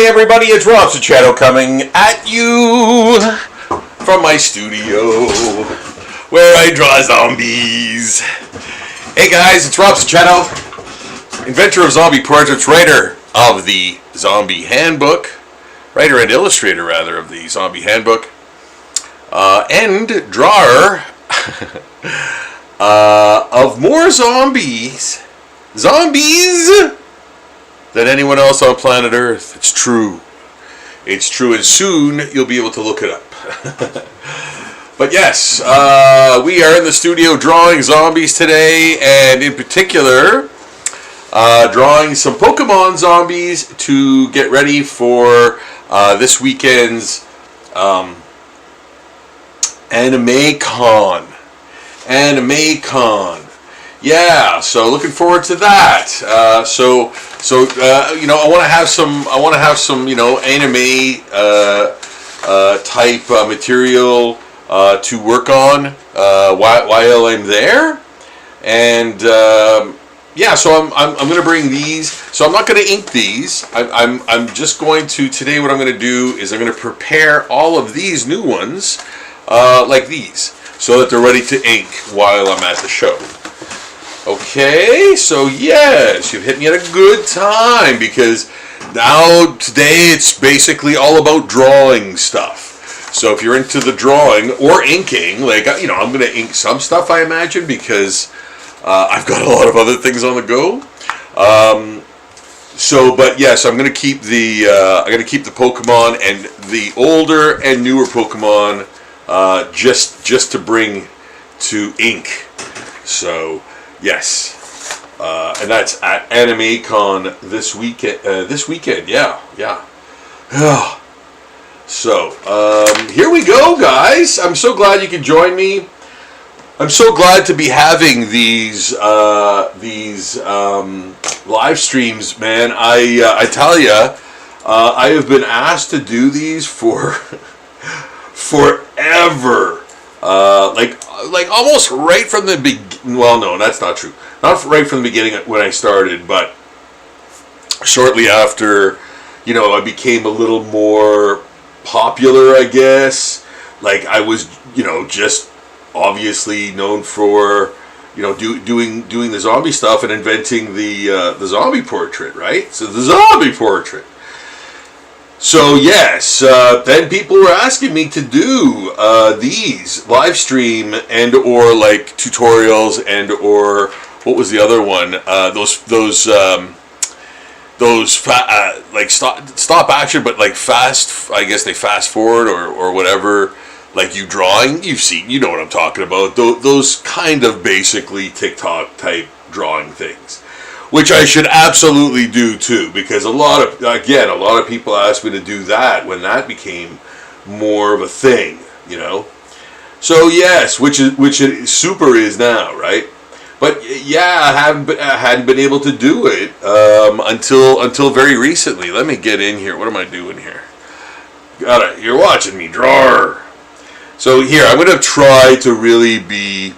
everybody, it's Rob Sachetto coming at you from my studio where I draw zombies. Hey guys, it's Rob Sachetto, inventor of zombie portraits, writer of the Zombie Handbook, writer and illustrator rather of the Zombie Handbook, and drawer of more zombies than anyone else on planet Earth. It's true, and soon you'll be able to look it up. But yes, we are in the studio drawing zombies today, and in particular drawing some Pokemon zombies to get ready for this weekend's Anime Con. Yeah, so looking forward to that. You know, I want to have some anime type material to work on while I'm there, and yeah, so I'm going to bring these. So I'm not going to ink these. I'm just going to today. What I'm going to do is I'm going to prepare all of these new ones like these, so that they're ready to ink while I'm at the show. Okay, so yes, you've hit me at a good time, because now today it's basically all about drawing stuff. So if you're into the drawing or inking, like, you know, I'm going to ink some stuff, I imagine, because I've got a lot of other things on the go. But yes, I'm going to keep the Pokemon and the older and newer Pokemon just to bring to ink. So yes, and that's at Anime Con this weekend. Yeah. So here we go, guys. I'm so glad you could join me. I'm so glad to be having these live streams, man. I tell you, I have been asked to do these for forever. Like almost right from the beginning. Well, no, that's not true. Not right from the beginning when I started, but shortly after, you know, I became a little more popular, I guess. Like, I was, you know, just obviously known for, you know, doing the zombie stuff and inventing the zombie portrait, right? So the zombie portrait. So yes, then people were asking me to do these live stream and or like tutorials and or what was the other one? Like stop action, but like fast. I guess they fast forward or whatever. Like you drawing, you know what I'm talking about. Those kind of basically TikTok type drawing things, which I should absolutely do too, because a lot of people asked me to do that when that became more of a thing, you know. So yes, which it super is now, right? But yeah, I hadn't been able to do it until very recently. Let me get in here. What am I doing here? You're watching me draw. So here, I'm going to try to really be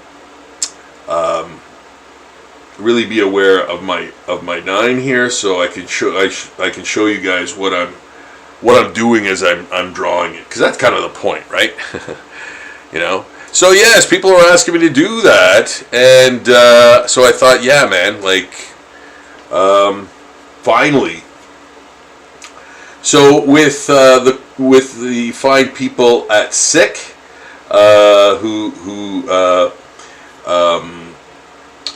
aware of my 9 here, so I can show you guys what I'm doing as I'm drawing it, because that's kind of the point, right? You know. So yes, people are asking me to do that, and so I thought, yeah, man, like, finally. So with the fine people at SICK, who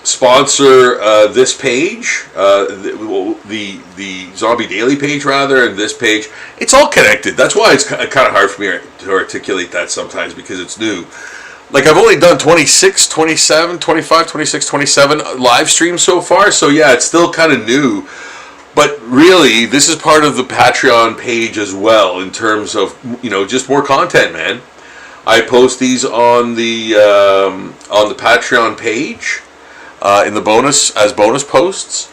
sponsor this page, the Zombie Daily page rather, and this page. It's all connected. That's why it's kind of hard for me to articulate that sometimes, because it's new. Like, I've only done 26, 27, 25, 26, 27 live streams so far, so yeah, it's still kind of new. But really, this is part of the Patreon page as well, in terms of, you know, just more content, man. I post these on the Patreon page in the bonus posts.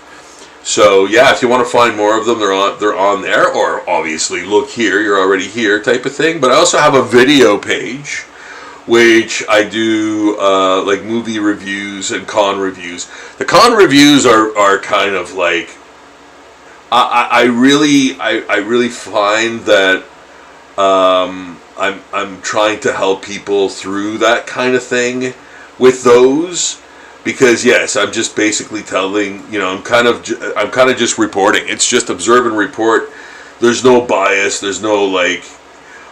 So yeah, if you want to find more of them, they're on there, or obviously look here, you're already here type of thing. But I also have a video page, which I do like movie reviews and con reviews. The con reviews are kind of like I really find that I'm trying to help people through that kind of thing with those, because yes, I'm just basically telling, I'm kind of just reporting. It's just observe and report. There's no bias. There's no like,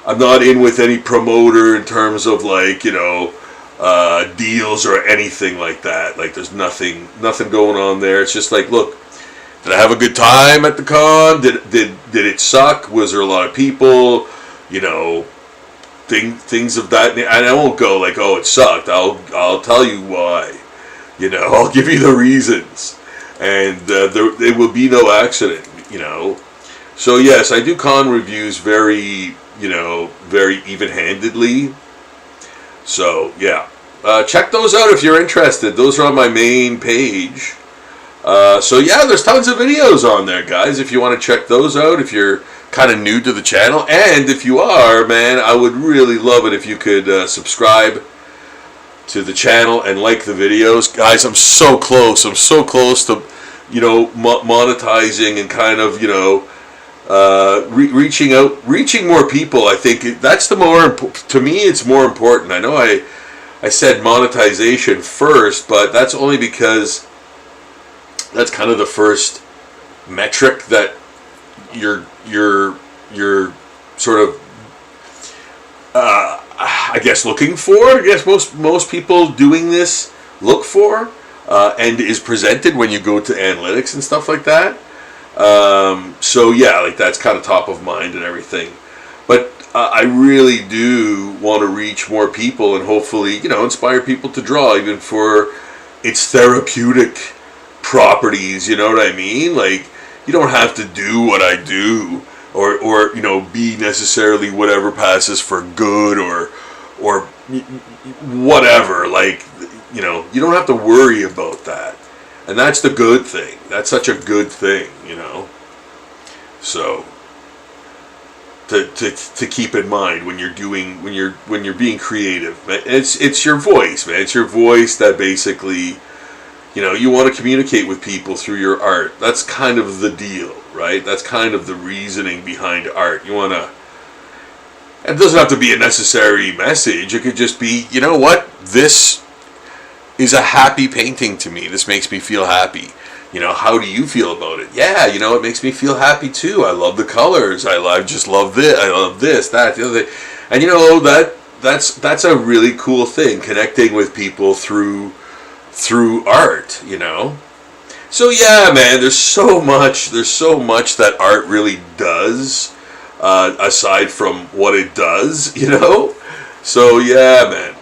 I'm not in with any promoter in terms of like, deals or anything like that. Like there's nothing going on there. It's just like, look, did I have a good time at the con? Did it suck? Was there a lot of people? Things of that. And I won't go like, oh, it sucked. I'll tell you why. I'll give you the reasons, and there will be no accident. So yes, I do con reviews very very even-handedly. So yeah, check those out if you're interested. Those are on my main page. So yeah, there's tons of videos on there, guys, if you want to check those out, if you're kind of new to the channel. And if you are, man, I would really love it if you could subscribe to the channel and like the videos. Guys, I'm so close to, monetizing and kind of, reaching more people. I think that's to me, it's more important. I know I said monetization first, but that's only because that's kind of the first metric that you're sort of I guess looking for. I guess most people doing this look for and is presented when you go to analytics and stuff like that. So yeah, like that's kind of top of mind and everything. But I really do want to reach more people and hopefully inspire people to draw, even for its therapeutic properties. You know what I mean? Like, you don't have to do what I do, or be necessarily whatever passes for good or whatever. Like, you don't have to worry about that, and that's the good thing. That's such a good thing, So to keep in mind when you're being creative, it's your voice, man. It's your voice that basically. You want to communicate with people through your art. That's kind of the deal, right? That's kind of the reasoning behind art. You want to... It doesn't have to be a necessary message. It could just be, you know what? This is a happy painting to me. This makes me feel happy. How do you feel about it? Yeah, it makes me feel happy too. I love the colors. I just love this. I love this, that, the other thing. And that's a really cool thing, connecting with people through art, So yeah, man, there's so much that art really does, aside from what it does, So yeah, man,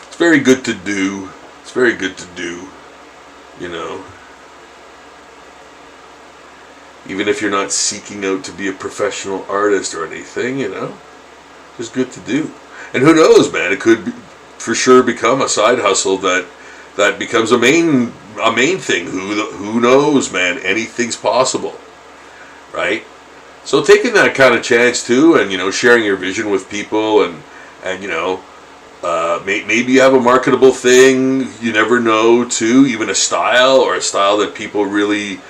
it's very good to do. It's very good to do, Even if you're not seeking out to be a professional artist or anything, just good to do. And who knows, man, it could for sure become a side hustle that becomes a main thing. Who knows, man? Anything's possible, right? So taking that kind of chance too, and sharing your vision with people, and maybe you have a marketable thing. You never know, too. Even a style that people really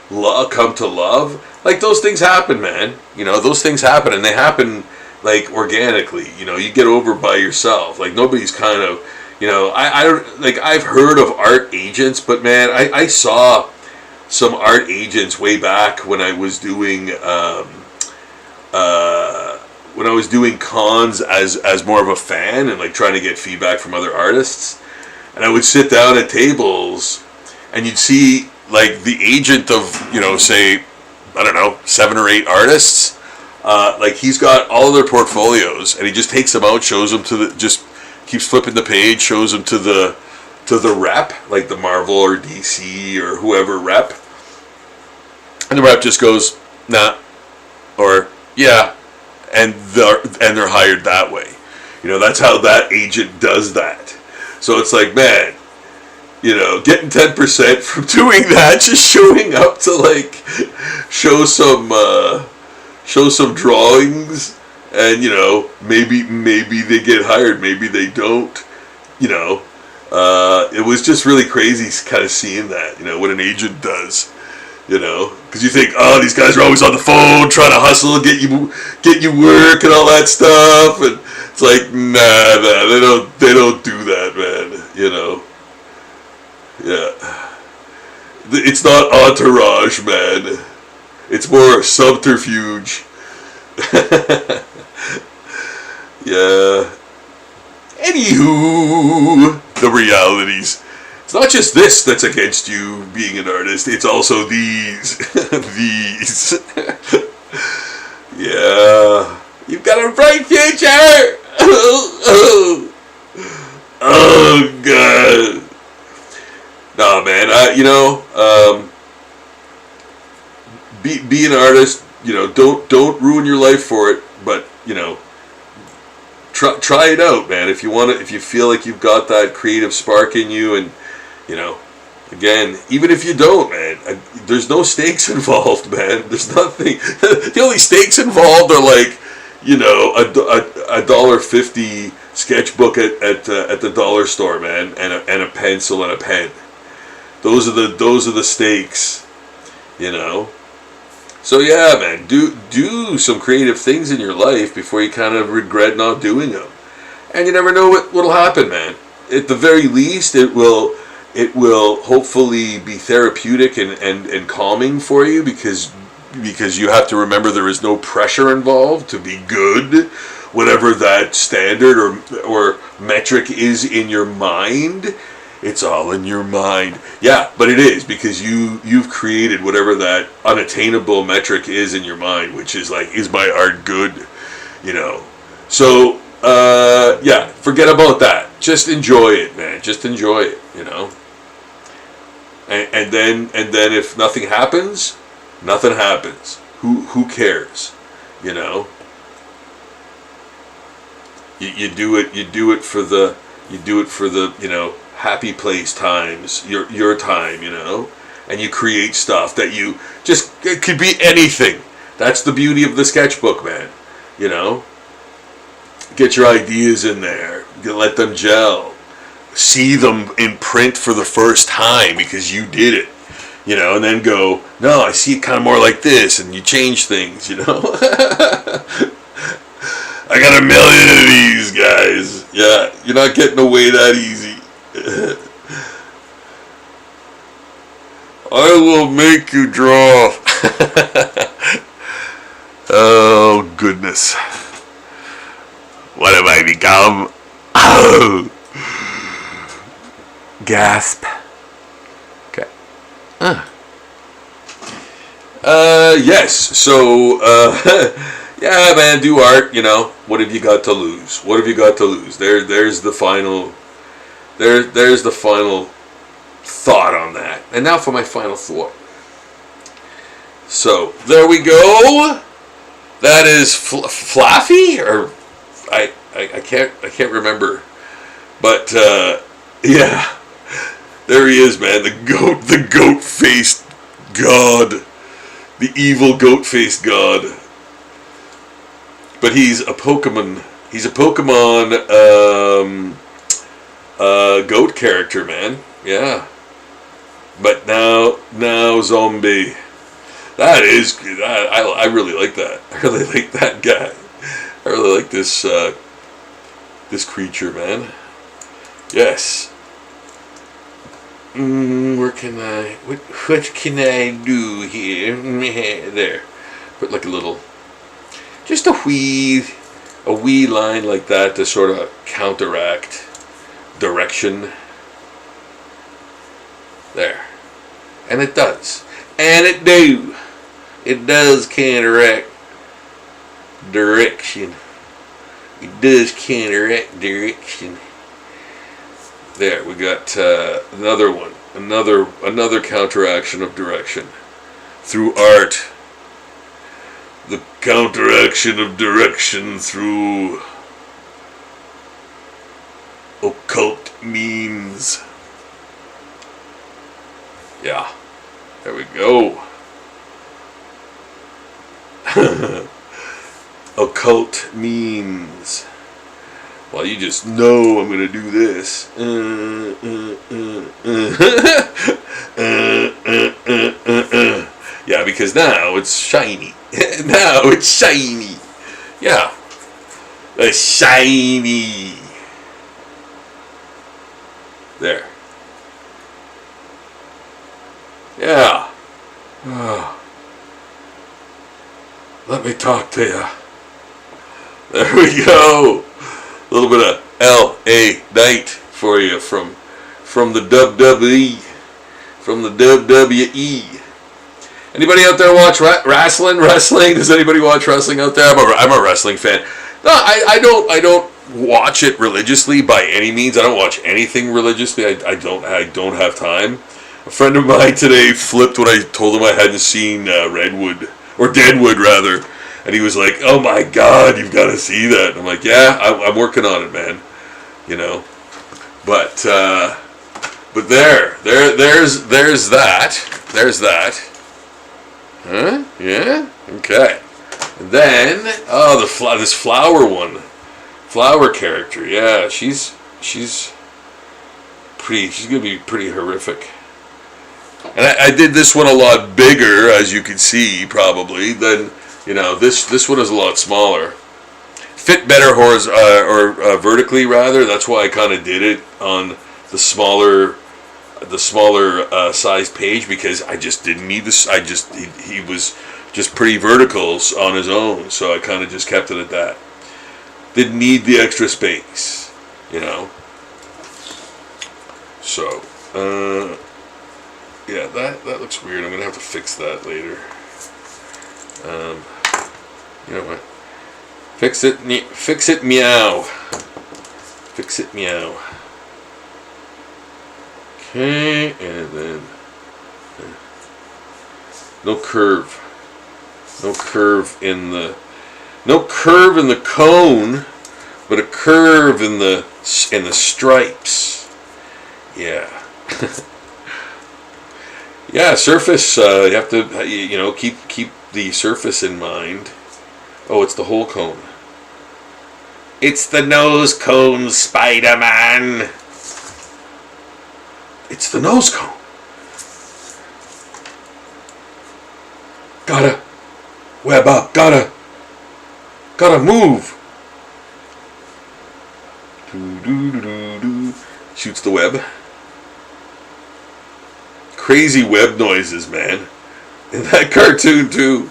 come to love. Like, those things happen, man. Those things happen, and they happen like organically. You get over by yourself. Like, nobody's kind of, I don't, like, I've heard of art agents, but man, I saw some art agents way back when I was doing cons as more of a fan, and like trying to get feedback from other artists. And I would sit down at tables, and you'd see like the agent of, say, I don't know, 7 or 8 artists. Like, he's got all of their portfolios, and he just takes them out, shows them just keeps flipping the page, shows them to the rep, like the Marvel or DC or whoever rep, and the rep just goes, nah, or yeah, and they're hired that way. That's how that agent does that. So it's like, man, getting 10% from doing that, just showing up to like show some drawings, and maybe they get hired, maybe they don't. It was just really crazy kind of seeing that, what an agent does. Because you think, oh, these guys are always on the phone trying to hustle, get you work and all that stuff, and it's like, nah, they don't do that, man. Yeah, it's not entourage, man. It's more subterfuge. Yeah. Anywho, the realities. It's not just this that's against you being an artist. It's also these. These. Yeah. You've got a bright future. Oh God. Nah, man. Be an artist. Don't ruin your life for it. But try it out, man. If you feel like you've got that creative spark in you, and again, even if you don't, man, there's no stakes involved, man. There's nothing. The only stakes involved are like, a $1.50 sketchbook at the dollar store, man, and a pencil and a pen. Those are the stakes, So yeah, man, do some creative things in your life before you kind of regret not doing them, and you never know what'll happen, man. At the very least, it will hopefully be therapeutic and calming for you, because you have to remember there is no pressure involved to be good, whatever that standard or metric is in your mind. It's all in your mind. Yeah, but it is, because you've created whatever that unattainable metric is in your mind, which is like, is my art good? So yeah, forget about that. Just enjoy it, man. Just enjoy it, And then if nothing happens, nothing happens. Who cares? You do it for the happy place times, your time, and you create stuff that it could be anything. That's the beauty of the sketchbook, man. Get your ideas in there, let them gel, see them in print for the first time because you did it, and then go, no, I see it kind of more like this, and you change things, I got a million of these, guys. Yeah, you're not getting away that easy. I will make you draw. Oh, goodness. What have I become? Oh. Gasp. Okay. Yes. So, yeah, man, do art, What have you got to lose? What have you got to lose? There's the final... There's the final thought on that. And now for my final thought. So, there we go. That is Flaffy, or I can't remember. But yeah. There he is, man. The goat-faced god. The evil goat-faced god. But he's a Pokemon. He's a Pokemon goat character, man. Yeah. But now zombie. That is good. I really like that. I really like that guy. I really like this creature, man. Yes. What can I do here? There. Put like a little, just a wee line like that to sort of counteract direction. There. And it does. And it do. It does counteract direction. It does counteract direction. There, we got another one. Another counteraction of direction. Through art. The counteraction of direction through occult means. Yeah. There we go. Occult means. Well, you just know I'm going to do this. because now it's shiny. Now it's shiny. Yeah. A shiny. There. Yeah. Let me talk to you. There we go. A little bit of L.A. Knight for you from the WWE. From the WWE. Anybody out there watch wrestling? Does anybody watch wrestling out there? I'm a wrestling fan. No, I don't watch it religiously by any means. I don't watch anything religiously. I don't have time. A friend of mine today flipped when I told him I hadn't seen Redwood, or Deadwood rather, and he was like, "Oh my God, you've got to see that." I'm like, "Yeah, I'm working on it, man." You know, but there's that. Huh? Yeah. Okay. And then this flower character. Yeah, she's gonna be pretty horrific. And I did this one a lot bigger, as you can see, probably, than, this one is a lot smaller. Fit better vertically, rather. That's why I kind of did it on the smaller size page, because I just didn't need this. He was just pretty verticals on his own, so I kind of just kept it at that. Didn't need the extra space, So, yeah, that looks weird. I'm gonna have to fix that later. You know what? Fix it, meow. Fix it, meow. Okay, and then no curve in the cone, but a curve in the stripes. Yeah. Yeah, surface. You have to, keep the surface in mind. Oh, it's the whole cone. It's the nose cone, Spider-Man. It's the nose cone. Gotta web up. Gotta move. Shoots the web. Crazy web noises, man. In that cartoon too.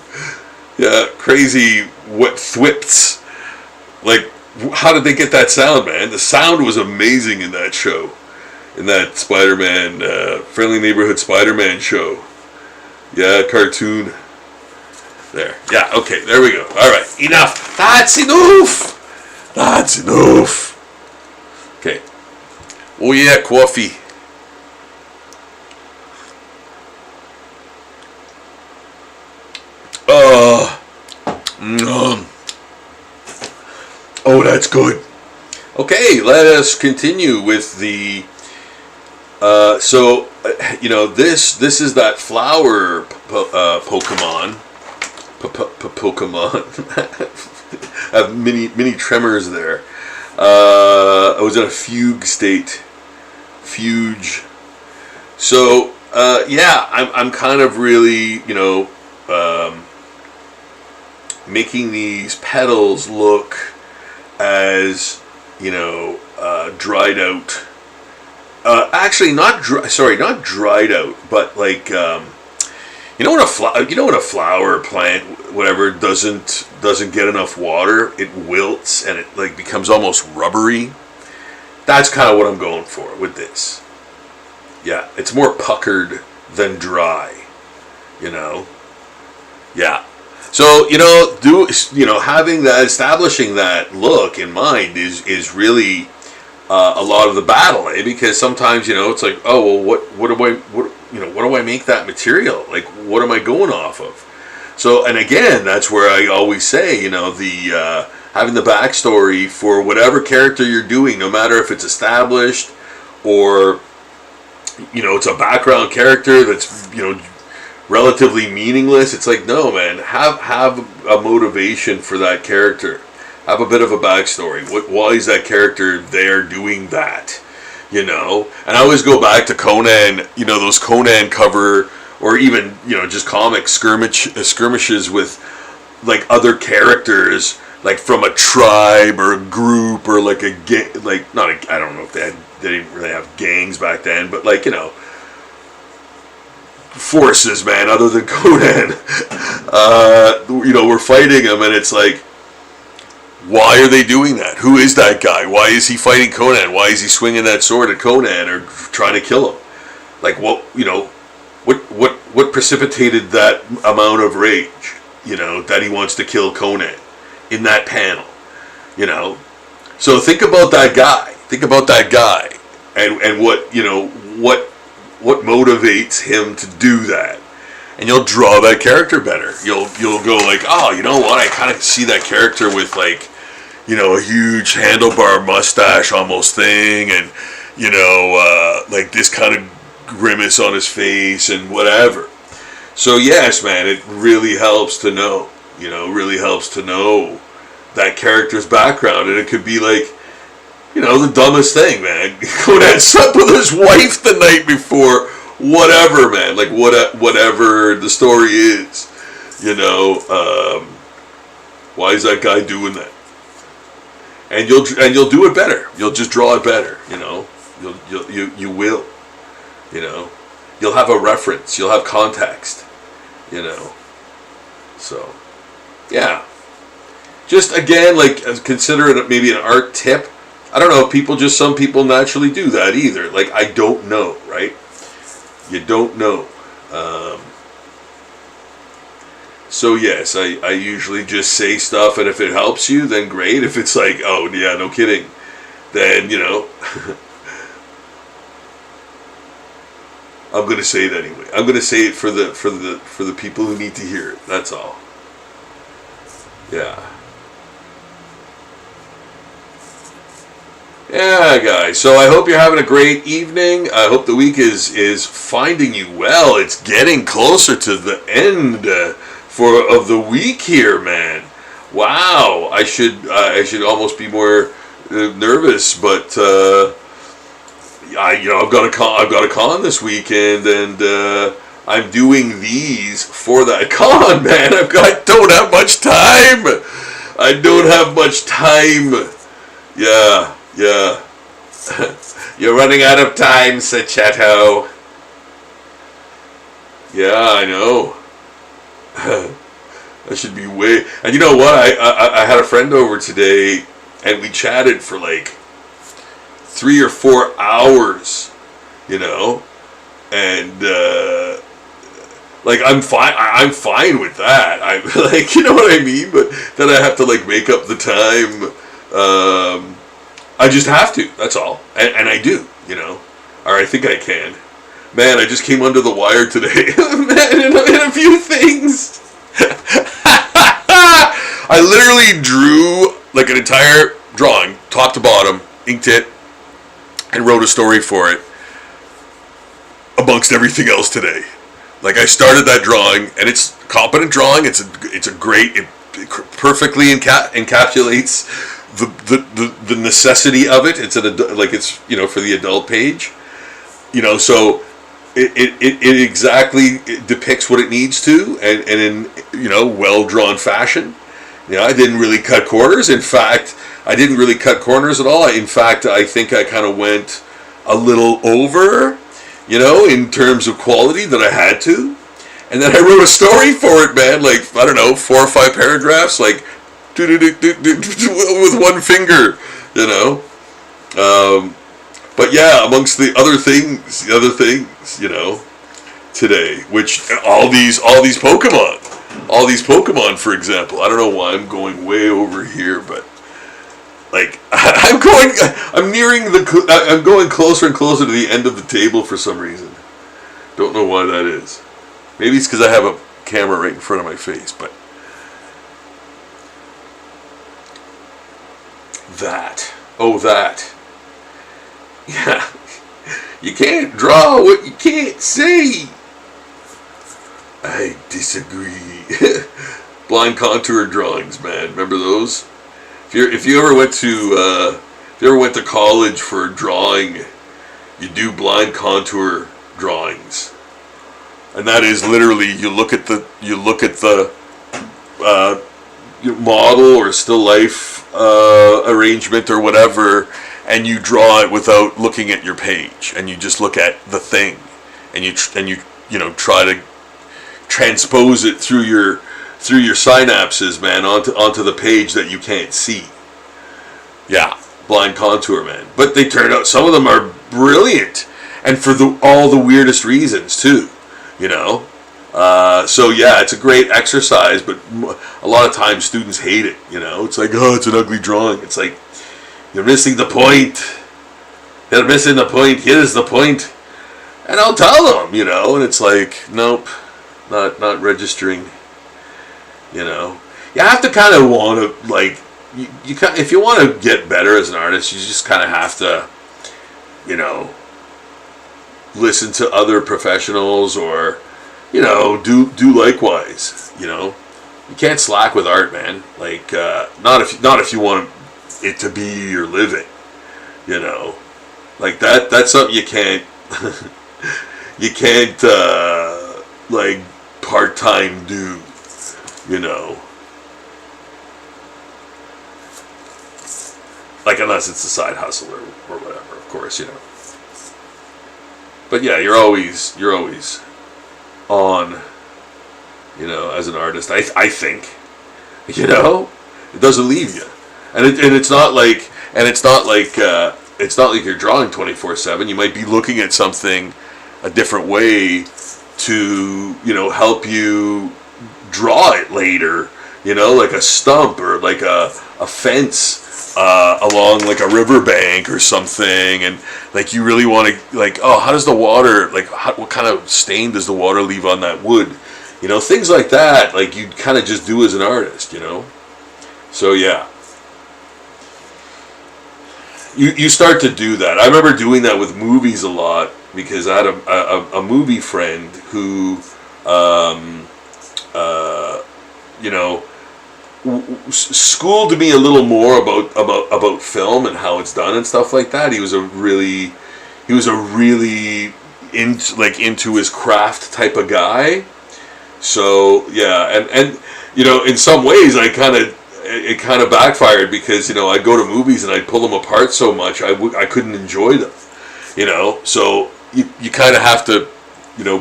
Yeah, crazy what thwips. Like, how did they get that sound, man? The sound was amazing in that show. In that Spider-Man, Friendly Neighborhood Spider-Man show. Yeah, cartoon. There. Yeah, okay, there we go. Alright, enough. That's enough. That's enough. Okay. Oh yeah, coffee. Oh, that's good. Okay, let us continue with the. This is that flower Pokemon. Pokemon. I have mini tremors there. I was in a fugue state. Fuge. So I'm kind of really making these petals look as dried out. Actually, not dried out, but like when a flower plant, whatever, doesn't get enough water, it wilts and it like becomes almost rubbery. That's kind of what I'm going for with this. Yeah, it's more puckered than dry. Yeah. So establishing that look in mind is really a lot of the battle, because sometimes it's like, oh well, what do I make that material? Like, what am I going off of? So, and again, that's where I always say, having the backstory for whatever character you're doing, no matter if it's established or it's a background character that's relatively meaningless. It's like, no, man, have a motivation for that character. Have a bit of a backstory. Why is that character there doing that? And I always go back to Conan, those Conan cover or even just comic skirmishes with like other characters, like from a tribe or a group or like a like not a, I don't know if they didn't really have gangs back then, but like forces, man, other than Conan. We're fighting them, and it's like, why are they doing that? Who is that guy? Why is he fighting Conan? Why is he swinging that sword at Conan or trying to kill him? Like, what precipitated that amount of rage? That he wants to kill Conan in that panel. So think about that guy. Think about that guy, and what motivates him to do that. And you'll draw that character better. You'll go like, oh, you know what? I kind of see that character with like, a huge handlebar mustache almost thing, and like this kind of grimace on his face and whatever. So yes, man, it really helps to know. Really helps to know that character's background, and it could be like, the dumbest thing, man. Conan slept with his wife the night before. Whatever, man. Like whatever the story is, why is that guy doing that? And you'll do it better. You'll just draw it better. You will. You'll have a reference. You'll have context. So, yeah. Just again, like consider it maybe an art tip. I don't know if some people naturally do that either. Like, I don't know, right? You don't know. So yes, I usually just say stuff, and if it helps you, then great. If it's like, oh yeah, no kidding, then I'm gonna say it anyway. I'm gonna say it for the people who need to hear it. That's all. Yeah. Yeah, guys. So I hope you're having a great evening. I hope the week is finding you well. It's getting closer to the end of the week here, man. Wow. I should almost be more nervous, but I've got a con this weekend, and I'm doing these for that con, man. I don't have much time. I don't have much time. Yeah. Yeah. You're running out of time, Sachetto. Yeah, I know. I should be way... And you know what? I had a friend over today, and we chatted for like 3 or 4 hours, and like I'm fine with that. I'm like, you know what I mean? But then I have to like make up the time. I just have to, that's all. And I do, or I think I can. Man, I just came under the wire today. Man, in a few things. I literally drew like an entire drawing, top to bottom, inked it, and wrote a story for it amongst everything else today. Like, I started that drawing, and it's competent drawing. It's a great, it perfectly encapsulates the necessity of it. It's it's for the adult page, so it exactly depicts what it needs to, and in well drawn fashion. I didn't really cut corners. In fact, I didn't really cut corners at all. In fact, I think I kind of went a little over, in terms of quality that I had to. And then I wrote a story for it, man. Like, I don't know, 4 or 5 paragraphs, like with one finger, But yeah, amongst the other things, today, which all these Pokemon, for example. I don't know why I'm going way over here, but like I'm going closer and closer to the end of the table for some reason. Don't know why that is. Maybe it's because I have a camera right in front of my face, but that. Yeah. You can't draw what you can't see. I disagree. Blind contour drawings, man. Remember those? If you ever went to college for drawing, you do blind contour drawings. and that is literally you look at the model or still life arrangement or whatever, and you draw it without looking at your page, and you just look at the thing, and you try to transpose it through your synapses, man, onto the page that you can't see. Yeah, blind contour, man. But they turn out, some of them are brilliant, and for all the weirdest reasons too, So yeah, it's a great exercise, but a lot of times students hate it. It's like, oh, it's an ugly drawing. It's like, you're missing the point. They're missing the point. Here's the point. And I'll tell them, and it's like, nope, not registering. You have to kind of want to, like, if you want to get better as an artist, you just kind of have to, listen to other professionals, or, do likewise. You can't slack with art, man. Like, not if you want it to be your living. Like that's something you can't like part-time do. Like, unless it's a side hustle or whatever, of course, But yeah, you're always on, as an artist. I think, it doesn't leave you, and it's not like you're drawing 24/7. You might be looking at something a different way to help you draw it later. Like a stump or like a fence along like a riverbank or something, and like you really want to, like, oh, how does the water, like, what kind of stain does the water leave on that wood? Things like that, like, you kind of just do as an artist, So yeah, you start to do that. I remember doing that with movies a lot, because I had a movie friend who schooled me a little more about film and how it's done and stuff like that. He was a really into his craft type of guy. So yeah, and in some ways it kind of backfired, because I'd go to movies and I'd pull them apart so much I couldn't enjoy them. So you kind of have to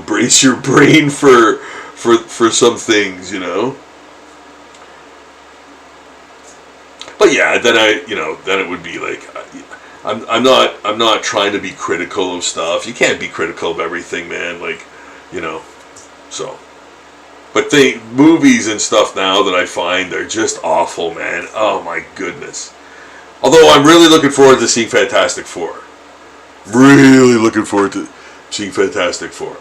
brace your brain for some things, But yeah, then then it would be like, I'm not trying to be critical of stuff. You can't be critical of everything, man. Like, so. But movies and stuff now that I find, they're just awful, man. Oh my goodness. Although I'm really looking forward to seeing Fantastic Four. Really looking forward to seeing Fantastic Four.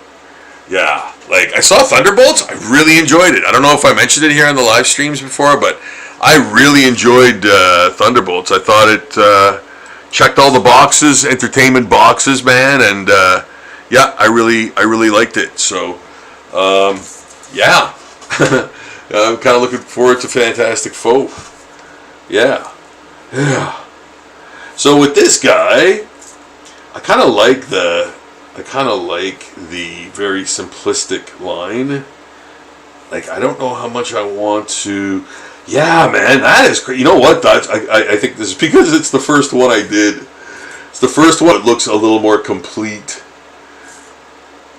Yeah, like, I saw Thunderbolts. I really enjoyed it. I don't know if I mentioned it here on the live streams before, but I really enjoyed Thunderbolts. I thought it checked all the boxes, entertainment boxes, man, and yeah, I really liked it. So, yeah, I'm kind of looking forward to Fantastic Four. Yeah. So with this guy, I kind of like the very simplistic line. Like, I don't know how much I want to. Yeah, man, that is great. You know what? I think this is because it's the first one I did. It's the first one. It looks a little more complete.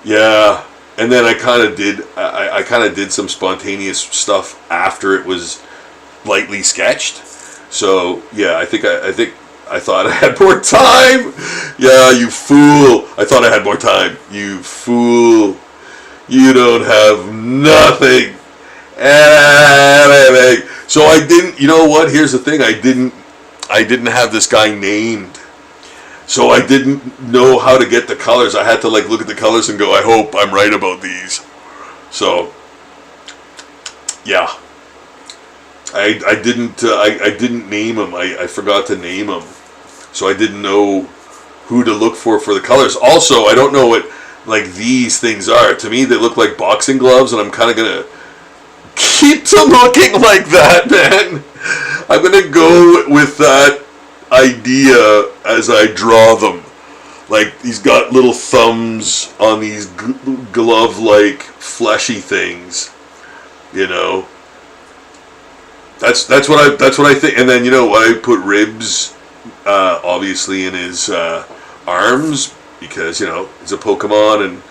Yeah, and then I kind of did some spontaneous stuff after it was lightly sketched. So yeah, I thought I had more time. Yeah, you fool. I thought I had more time. You fool. You don't have nothing. Anything. So I didn't, you know what? Here's the thing. I didn't have this guy named. So I didn't know how to get the colors. I had to like look at the colors and go, I hope I'm right about these. So yeah. I didn't name him. I forgot to name him. So I didn't know who to look for the colors. Also, I don't know what like these things are. To me, they look like boxing gloves, and I'm kind of gonna keep them looking like that, man. I'm gonna go with that idea as I draw them. Like he's got little thumbs on these glove-like fleshy things. You know. That's what I think. And then I put ribs, obviously in his arms because it's a Pokemon and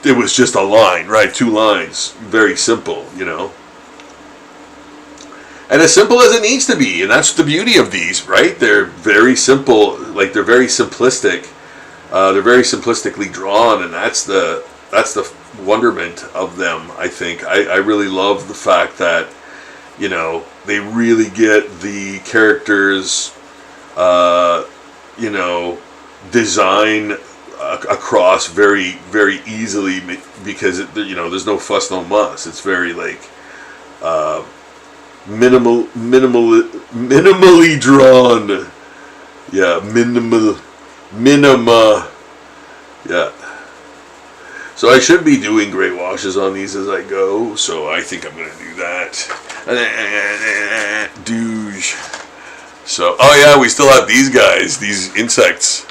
it was just a line, right? 2 lines, very simple, and as simple as it needs to be. And that's the beauty of these, right? They're very simple, like they're very simplistic. They're very simplistically drawn, and that's the wonderment of them. I think I really love the fact that they really get the characters design across very, very easily because there's no fuss, no muss. It's very like minimally drawn. Yeah, minima. Yeah. So I should be doing gray washes on these as I go. So I think I'm gonna do that. Douche. So, oh yeah, we still have these guys, these insects.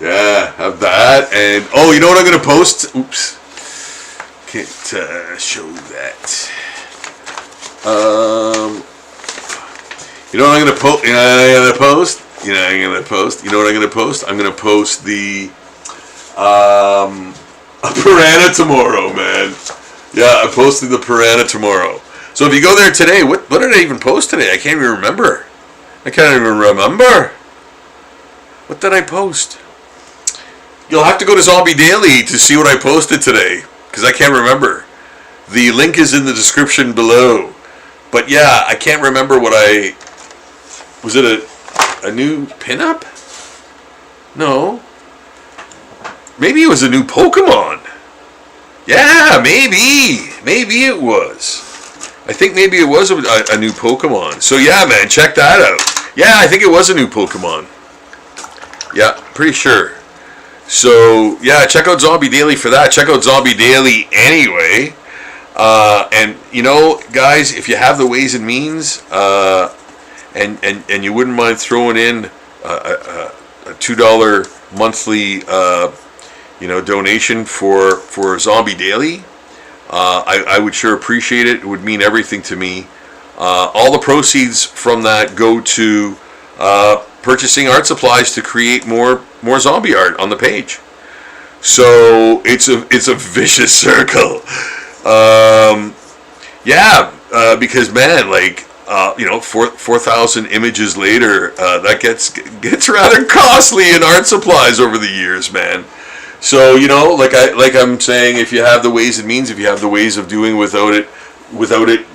Yeah, have that, and you know what I'm gonna post? Oops, can't show that. You know what I'm gonna post? You know what I'm gonna post? I'm gonna post the a piranha tomorrow, man. Yeah, I'm posting the piranha tomorrow. So if you go there today, what did I even post today? I can't even remember. What did I post? You'll have to go to Zombie Daily to see what I posted today, because I can't remember. The link is in the description below. But yeah, I can't remember what I... Was it a new pinup? No. Maybe it was a new Pokemon. Yeah, maybe. Maybe it was. I think maybe it was a new Pokemon. So yeah, man, check that out. Yeah, I think it was a new Pokemon. Yeah, pretty sure. So yeah, check out Zombie Daily for that. Check out Zombie Daily anyway. And guys, if you have the ways and means, and you wouldn't mind throwing in a $2 monthly donation for Zombie Daily, I would sure appreciate it. It would mean everything to me. All the proceeds from that go to purchasing art supplies to create more zombie art on the page. So it's a vicious circle. Because man, 4,000 images later, that gets rather costly in art supplies over the years, man. So like I'm saying, if you have the ways and means, if you have the ways of doing without it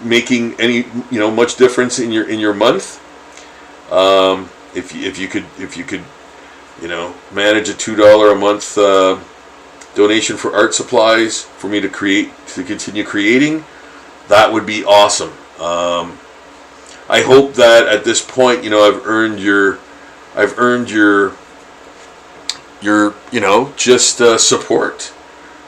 making any much difference in your month, if you could manage a $2 a month donation for art supplies for me to continue creating, that would be awesome. I hope that at this point, I've earned your support.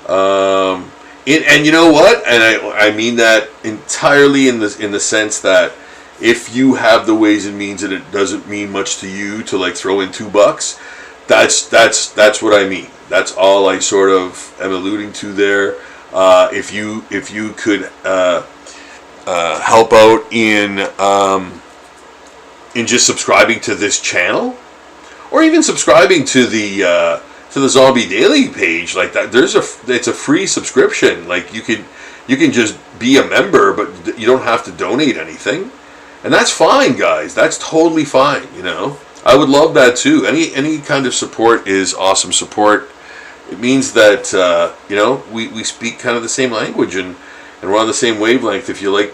And you know what? And I mean that entirely in the sense that if you have the ways and means and it doesn't mean much to you to throw in $2, that's what I mean. That's all I sort of am alluding to there. If you could help out in just subscribing to this channel, or even subscribing to the Zombie Daily page, like that, it's a free subscription. Like you can just be a member, but you don't have to donate anything, and that's fine, guys. That's totally fine. I would love that too. Any kind of support is awesome support. It means that we speak kind of the same language and we're on the same wavelength. If you like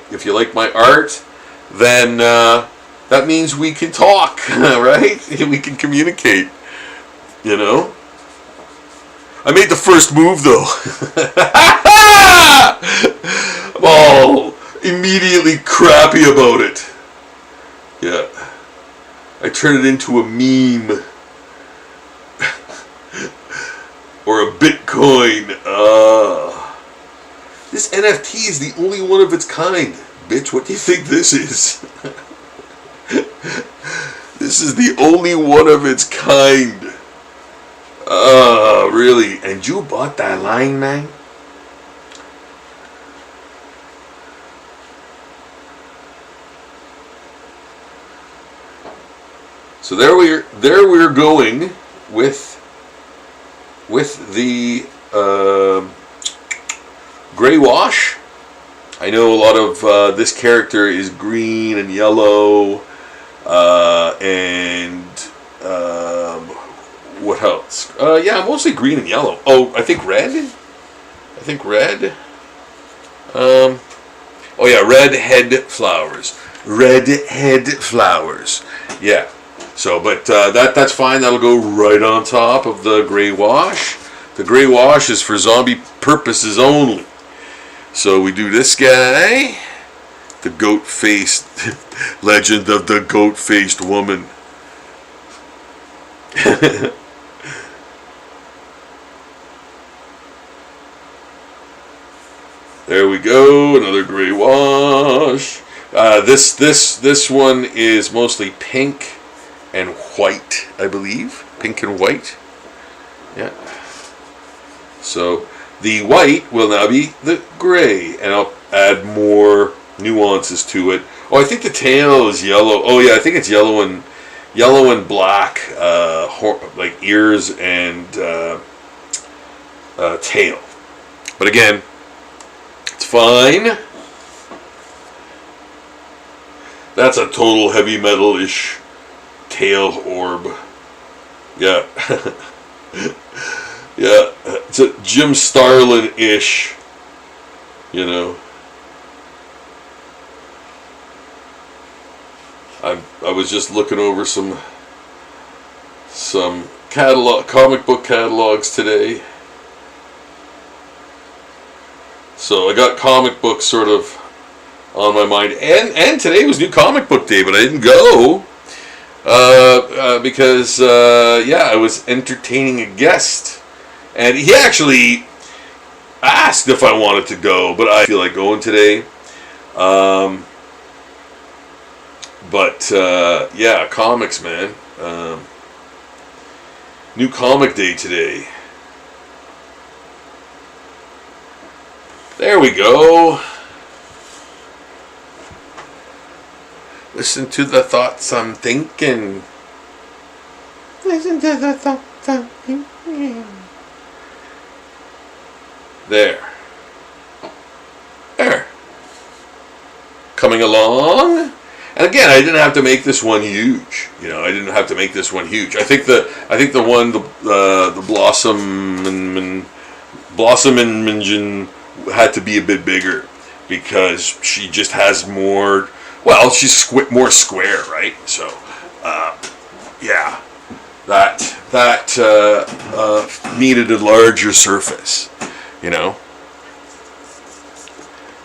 my art, then that means we can talk, right? We can communicate. I made the first move though. I'm all immediately crappy about it. Yeah. I turn it into a meme. Or a Bitcoin. This NFT is the only one of its kind. Bitch, what do you think this is? This is the only one of its kind. Really? And you bought that line, man? So there we're going with the gray wash. I know a lot of this character is green and yellow, and what else? Yeah, mostly green and yellow. Oh, I think red. Oh yeah, red head flowers. Red head flowers. Yeah. So, but that's fine. That'll go right on top of the gray wash. The gray wash is for zombie purposes only. So we do this guy, the goat-faced legend of the goat-faced woman. There we go. Another gray wash. This one is mostly pink and white, I believe. Pink and white. Yeah. So the white will now be the gray, and I'll add more nuances to it. Oh, I think the tail is yellow. Oh yeah, I think it's yellow and black, like ears and tail. But again, it's fine. That's a total heavy metal-ish tail orb. Yeah. Yeah, it's a Jim Starlin-ish, you know. I was just looking over some comic book catalogs today. So I got comic books sort of on my mind, and today was New Comic Book Day, but I didn't go because I was entertaining a guest, and he actually asked if I wanted to go, but I feel like going today. Yeah, comics, man. New Comic Day today. There we go. Listen to the thoughts I'm thinking. Listen to the thoughts I'm thinking. There. Coming along. And again, I didn't have to make this one huge. You know, I didn't have to make this one huge. I think the one, the Blossom and Minjin had to be a bit bigger because she just has more. Well, she's more square, right? So, yeah, that needed a larger surface, you know.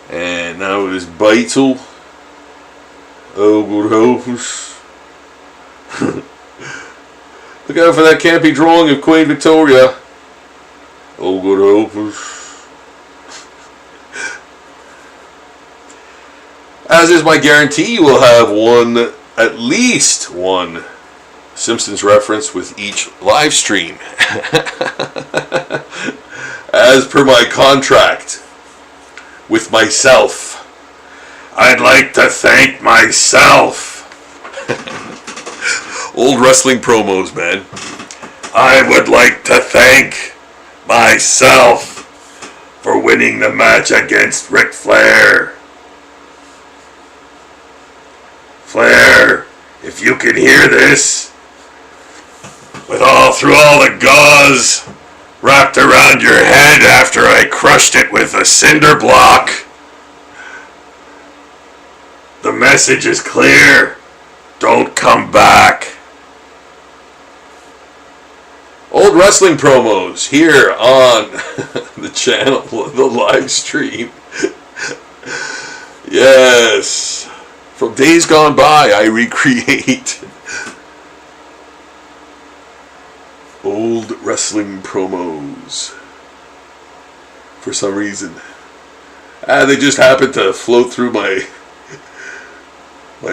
And now it is Beitel. Oh, good hopes. Look out for that campy drawing of Queen Victoria. Oh, good hopes. As is my guarantee, you will have at least one Simpsons reference with each live stream. As per my contract with myself. I'd like to thank myself. Old wrestling promos, man. I would like to thank myself for winning the match against Ric Flair. Flair, if you can hear this, through all the gauze wrapped around your head after I crushed it with a cinder block, the message is clear. Don't come back. Old wrestling promos here on the channel, the live stream. Yes. From days gone by, I recreate old wrestling promos. For some reason. They just happen to float through my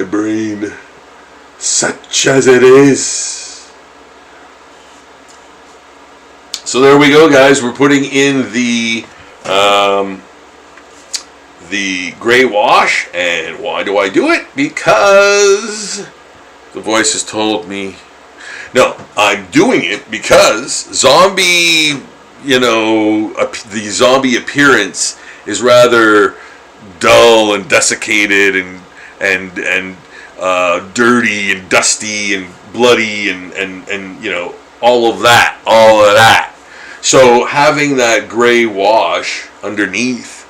brain such as it is. So there we go, guys. We're putting in the gray wash, and why do I do it? Because the voice has told me. No, I'm doing it because zombie, the zombie appearance is rather dull and desiccated and dirty and dusty and bloody and all of that. So having that gray wash underneath,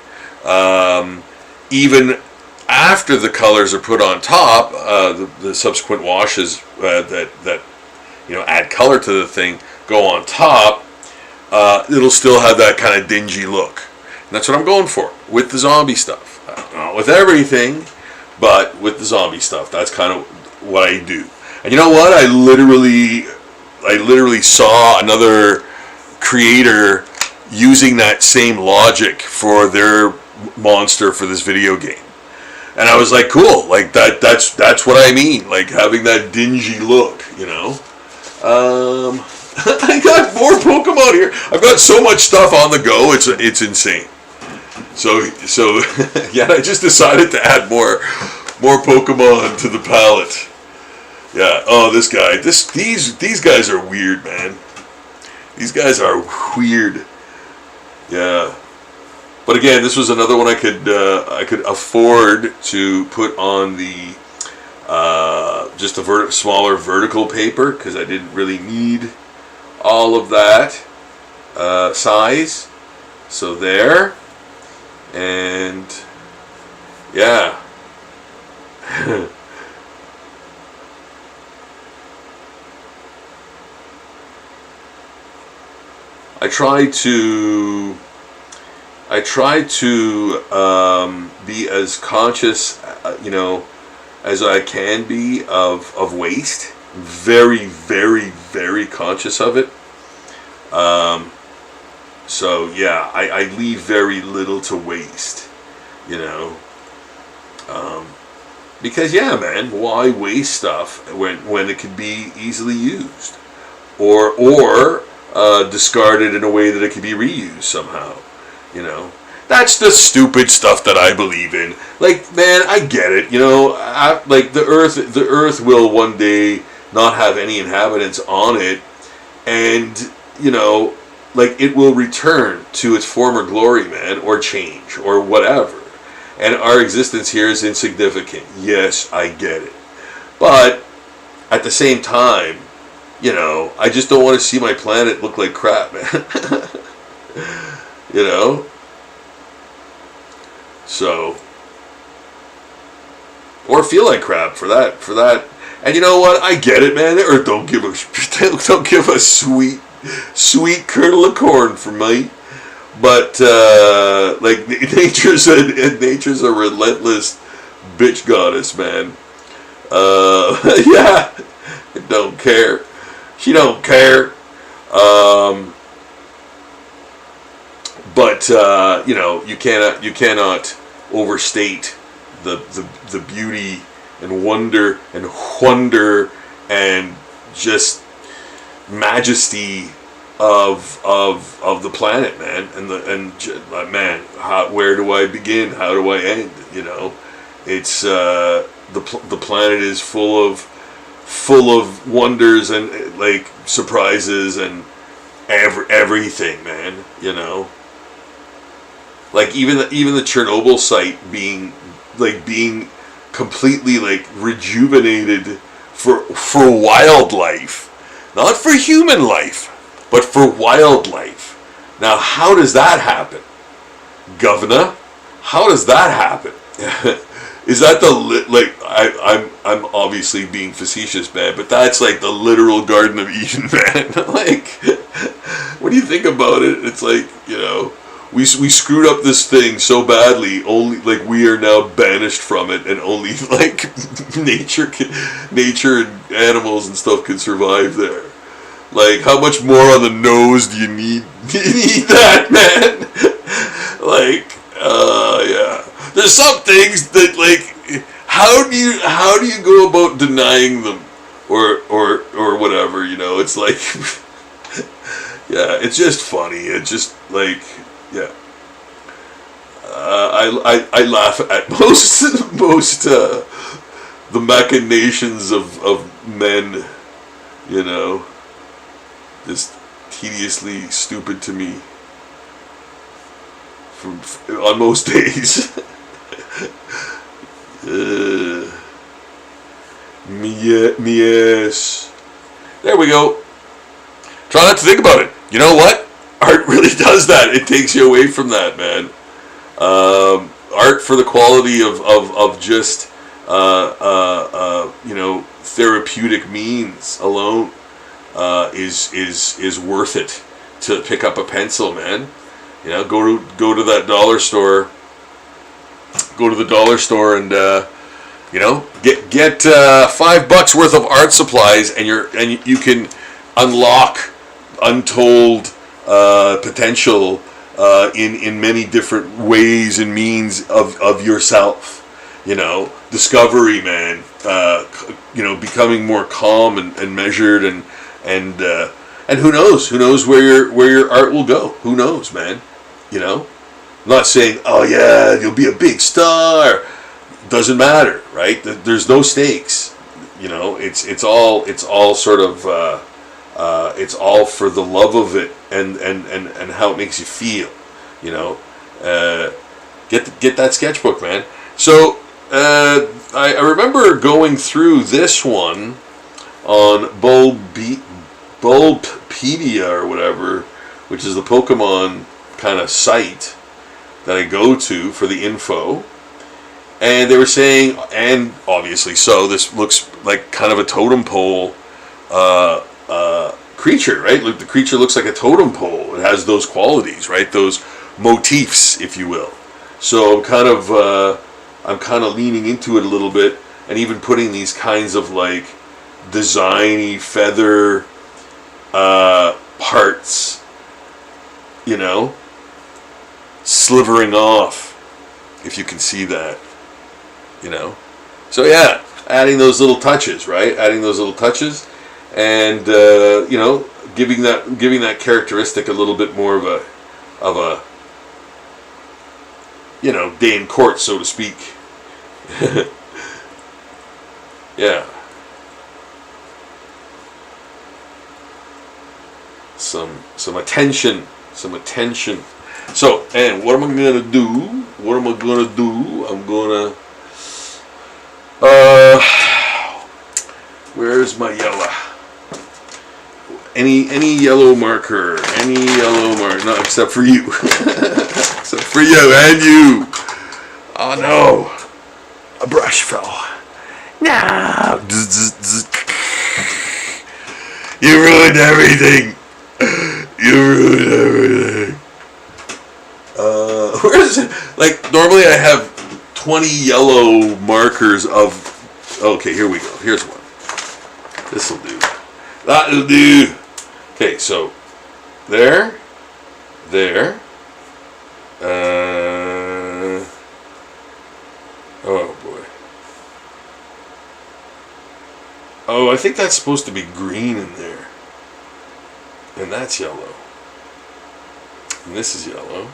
even after the colors are put on top, the subsequent washes that add color to the thing go on top, it'll still have that kind of dingy look. And that's what I'm going for with the zombie stuff. Not with everything, but with the zombie stuff. That's kind of what I do. And you know what? I literally saw another creator using that same logic for their monster for this video game. And I was like, cool, like that's what I mean, like having that dingy look, I got more Pokemon here. I've got so much stuff on the go, it's insane. So yeah, I just decided to add more Pokemon to the palette. Yeah. Oh, this guy. These guys are weird, man. These guys are weird. Yeah. But again, this was another one I could afford to put on the just a smaller vertical paper, because I didn't really need all of that size. So there. And yeah. I try to be as conscious, as I can be of waste. Very, very, very conscious of it. So yeah, I leave very little to waste, because yeah, man, why waste stuff when it could be easily used, or discarded in a way that it could be reused somehow, That's the stupid stuff that I believe in. Like, man, I get it, like the Earth will one day not have any inhabitants on it, and like it will return to its former glory, man, or change, or whatever. And our existence here is insignificant. Yes, I get it. But at the same time, I just don't want to see my planet look like crap, man. So, or feel like crap for that. And you know what? I get it, man. The Earth don't give a sweet kernel of corn for me. But like nature's a relentless bitch goddess, man. Yeah, don't care. She don't care. But you cannot overstate the beauty and wonder and just majesty of the planet, man. Man, where do I begin? How do I end? It's the planet is full of wonders and like surprises and everything, man. Like even the Chernobyl site being completely like rejuvenated for wildlife, not for human life, but for wildlife. Now, how does that happen, Governor? How does that happen? Is that I'm obviously being facetious, man, but that's like the literal Garden of Eden, man. Like, when you think about it, it's like, we screwed up this thing so badly, only like we are now banished from it, and only like nature and animals and stuff can survive there. Like, how much more on the nose do you need? You need that, man. Like, yeah. There's some things that, like, how do you go about denying them or whatever? You know, it's like, yeah, it's just funny. It's just like, yeah. I laugh at most the machinations of men, you know, just tediously stupid to me on most days. Yes. There we go. Try not to think about it. You know what? Art really does that. It takes you away from that, man. Art for the quality of just you know, therapeutic means alone is worth it to pick up a pencil, man. You know, go to that dollar store. Go to the dollar store and you know, get $5 worth of art supplies, and you can unlock untold potential in many different ways and means of yourself. You know, discovery, man. You know, becoming more calm and measured and who knows where your art will go. Who knows, man? You know, I'm not saying, oh yeah, you'll be a big star. Doesn't matter, right? There's no stakes. You know, it's all sort of it's all for the love of it and how it makes you feel. You know, get that sketchbook, man. So I remember going through this one on Bulbapedia or whatever, which is the Pokemon kind of site that I go to for the info. And they were saying, and obviously so, this looks like kind of a totem pole creature, right? Look, the creature looks like a totem pole. It has those qualities, right? Those motifs, if you will. So I'm kind of leaning into it a little bit, and even putting these kinds of like designy feather parts, you know, slivering off, if you can see that. You know, so yeah, adding those little touches, right? Adding those little touches, and you know, giving that characteristic a little bit more of a you know, day in court, so to speak. Yeah. Some attention. So, and what am I gonna do? I'm gonna where's my yellow? Any yellow marker? No, except for you. Except for you and you. Oh no, a brush fell. No. You ruined everything. Where is it? Like, normally I have 20 yellow markers of... Okay, here we go. Here's one. This'll do. That'll do. Okay, so... There. Oh, boy. Oh, I think that's supposed to be green in there. And that's yellow. And this is yellow.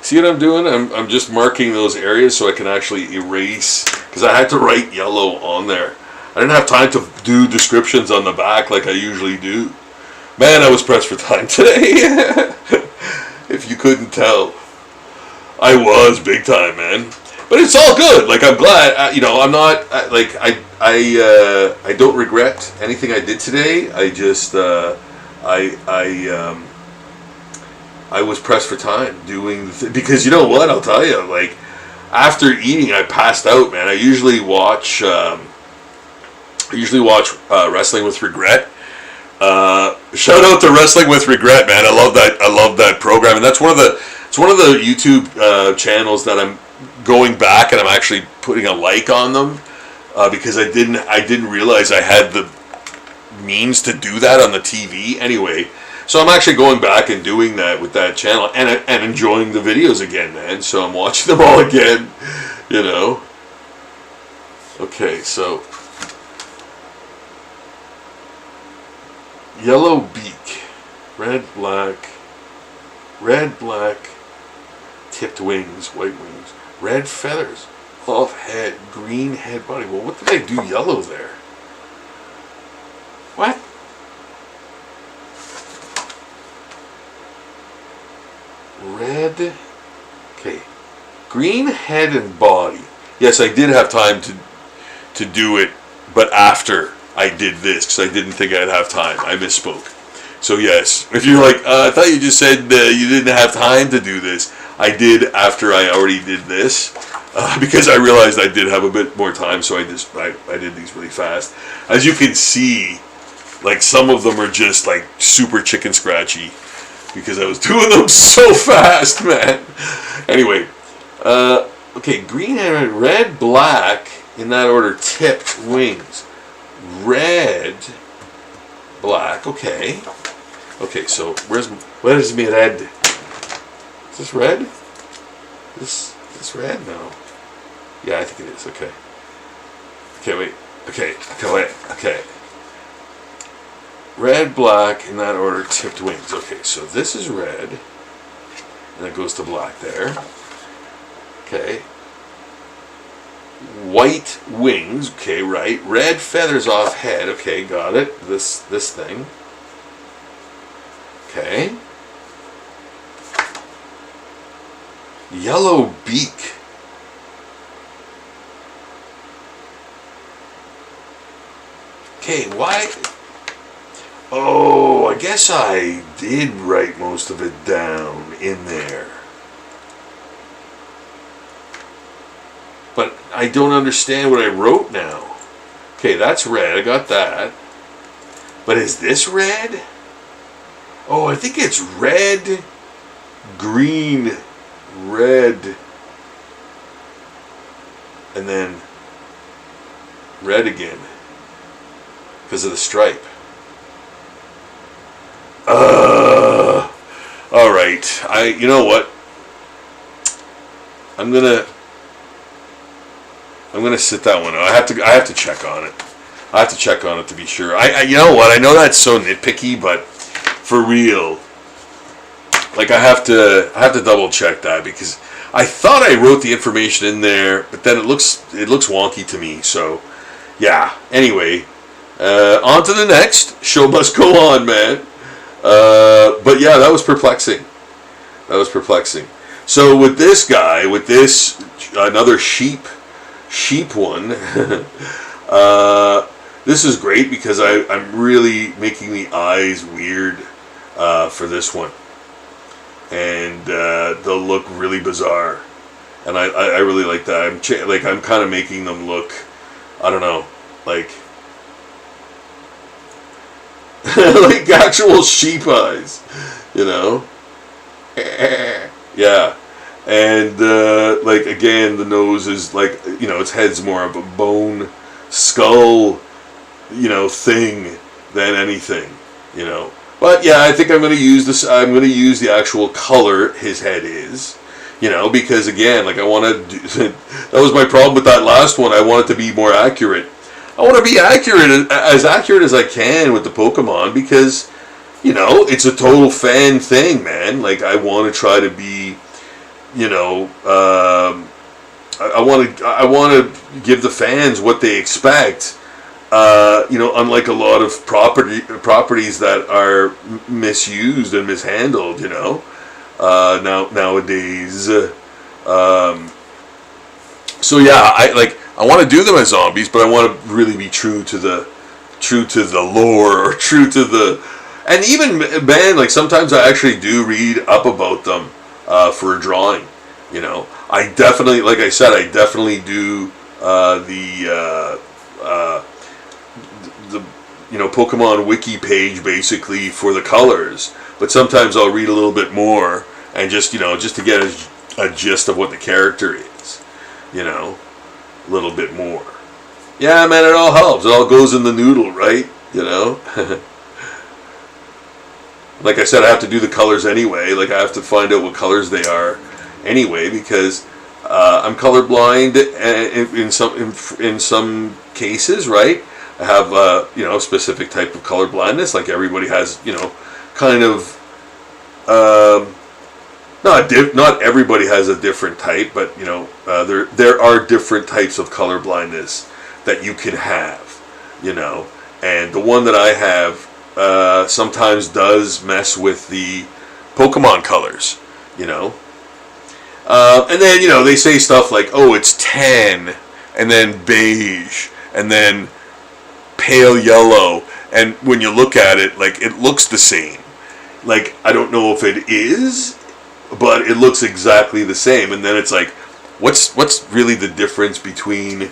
See what I'm doing? I'm just marking those areas so I can actually erase, because I had to write yellow on there. I didn't have time to do descriptions on the back like I usually do. Man, I was pressed for time today. If you couldn't tell, I was big time, man. But it's all good. Like, I'm glad. You know, I'm not like I don't regret anything I did today. I just I was pressed for time doing because you know what, I'll tell you, like, after eating I passed out, man. I usually watch Wrestling with Regret. Shout out to Wrestling with Regret, man. I love that program, and it's one of the YouTube channels that I'm going back and I'm actually putting a like on them because I didn't realize I had the means to do that on the TV anyway. So I'm actually going back and doing that with that channel and enjoying the videos again, man. So I'm watching them all again, you know. Okay, so yellow beak, red, black, tipped wings, white wings, red feathers, off head, green head body. Well, what did I do yellow there? What? Red. Okay. Green head and body. Yes, I did have time to do it, but after I did this, because I didn't think I'd have time. I misspoke. So yes, if you're like, I thought you just said you didn't have time to do this. I did after I already did this, because I realized I did have a bit more time, so I did these really fast. As you can see, like some of them are just like super chicken scratchy, because I was doing them so fast, man. Anyway, okay, green and red, black, in that order, tipped wings. Red, black, okay. Okay, so where is me red? Is this red? This red? No. Yeah, I think it is, okay. Okay, wait. Okay, wait. Okay. Red, black, in that order, tipped wings. Okay, so this is red. And it goes to black there. Okay. White wings. Okay, right. Red feathers off head. Okay, got it. This thing. Okay. Yellow beak. Okay, why? Oh, I guess I did write most of it down in there. But I don't understand what I wrote now. Okay, that's red. I got that. But is this red? Oh, I think it's red, green, red, and then red again because of the stripe. All right. You know what? I'm gonna sit that one out. I have to check on it. I have to check on it to be sure. You know what? I know that's so nitpicky, but for real, like I have to double check that, because I thought I wrote the information in there, but then it looks wonky to me. So yeah. Anyway, on to the next. Show must go on, man. But yeah, that was perplexing. So with this guy, with this another sheep one, this is great because I'm really making the eyes weird for this one, and they'll look really bizarre, and I really like that. I'm kind of making them look, I don't know, like like actual sheep eyes, you know. Yeah. And like again, the nose is like, you know, its head's more of a bone skull, you know, thing than anything, you know. But yeah, I think I'm going to use this. I'm going to use the actual color his head is, you know, because again, like I want to. That was my problem with that last one. I want it to be more accurate. I want to be accurate as I can with the Pokemon, because, you know, it's a total fan thing, man. Like I want to try to be, you know, I want to give the fans what they expect. You know, unlike a lot of properties that are misused and mishandled, you know, nowadays. So yeah, I want to do them as zombies, but I want to really be true to the lore, or true to the, and even, man, like sometimes I actually do read up about them for a drawing. You know, I definitely, like I said, I definitely do the you know, Pokemon wiki page basically for the colors, but sometimes I'll read a little bit more and just, you know, just to get a gist of what the character is, you know, a little bit more. Yeah, man, it all helps. It all goes in the noodle, right? You know. Like I said, I have to do the colors anyway. Like I have to find out what colors they are anyway, because I'm colorblind in some cases, right? I have specific type of color blindness, like everybody has, kind of. Not everybody has a different type, but there are different types of color blindness that you can have, and the one that I have sometimes does mess with the Pokemon colors, and then they say stuff like, oh, it's tan, and then beige, and then pale yellow, and when you look at it, like, it looks the same. Like, I don't know if it is, but it looks exactly the same. And then it's like, what's really the difference between,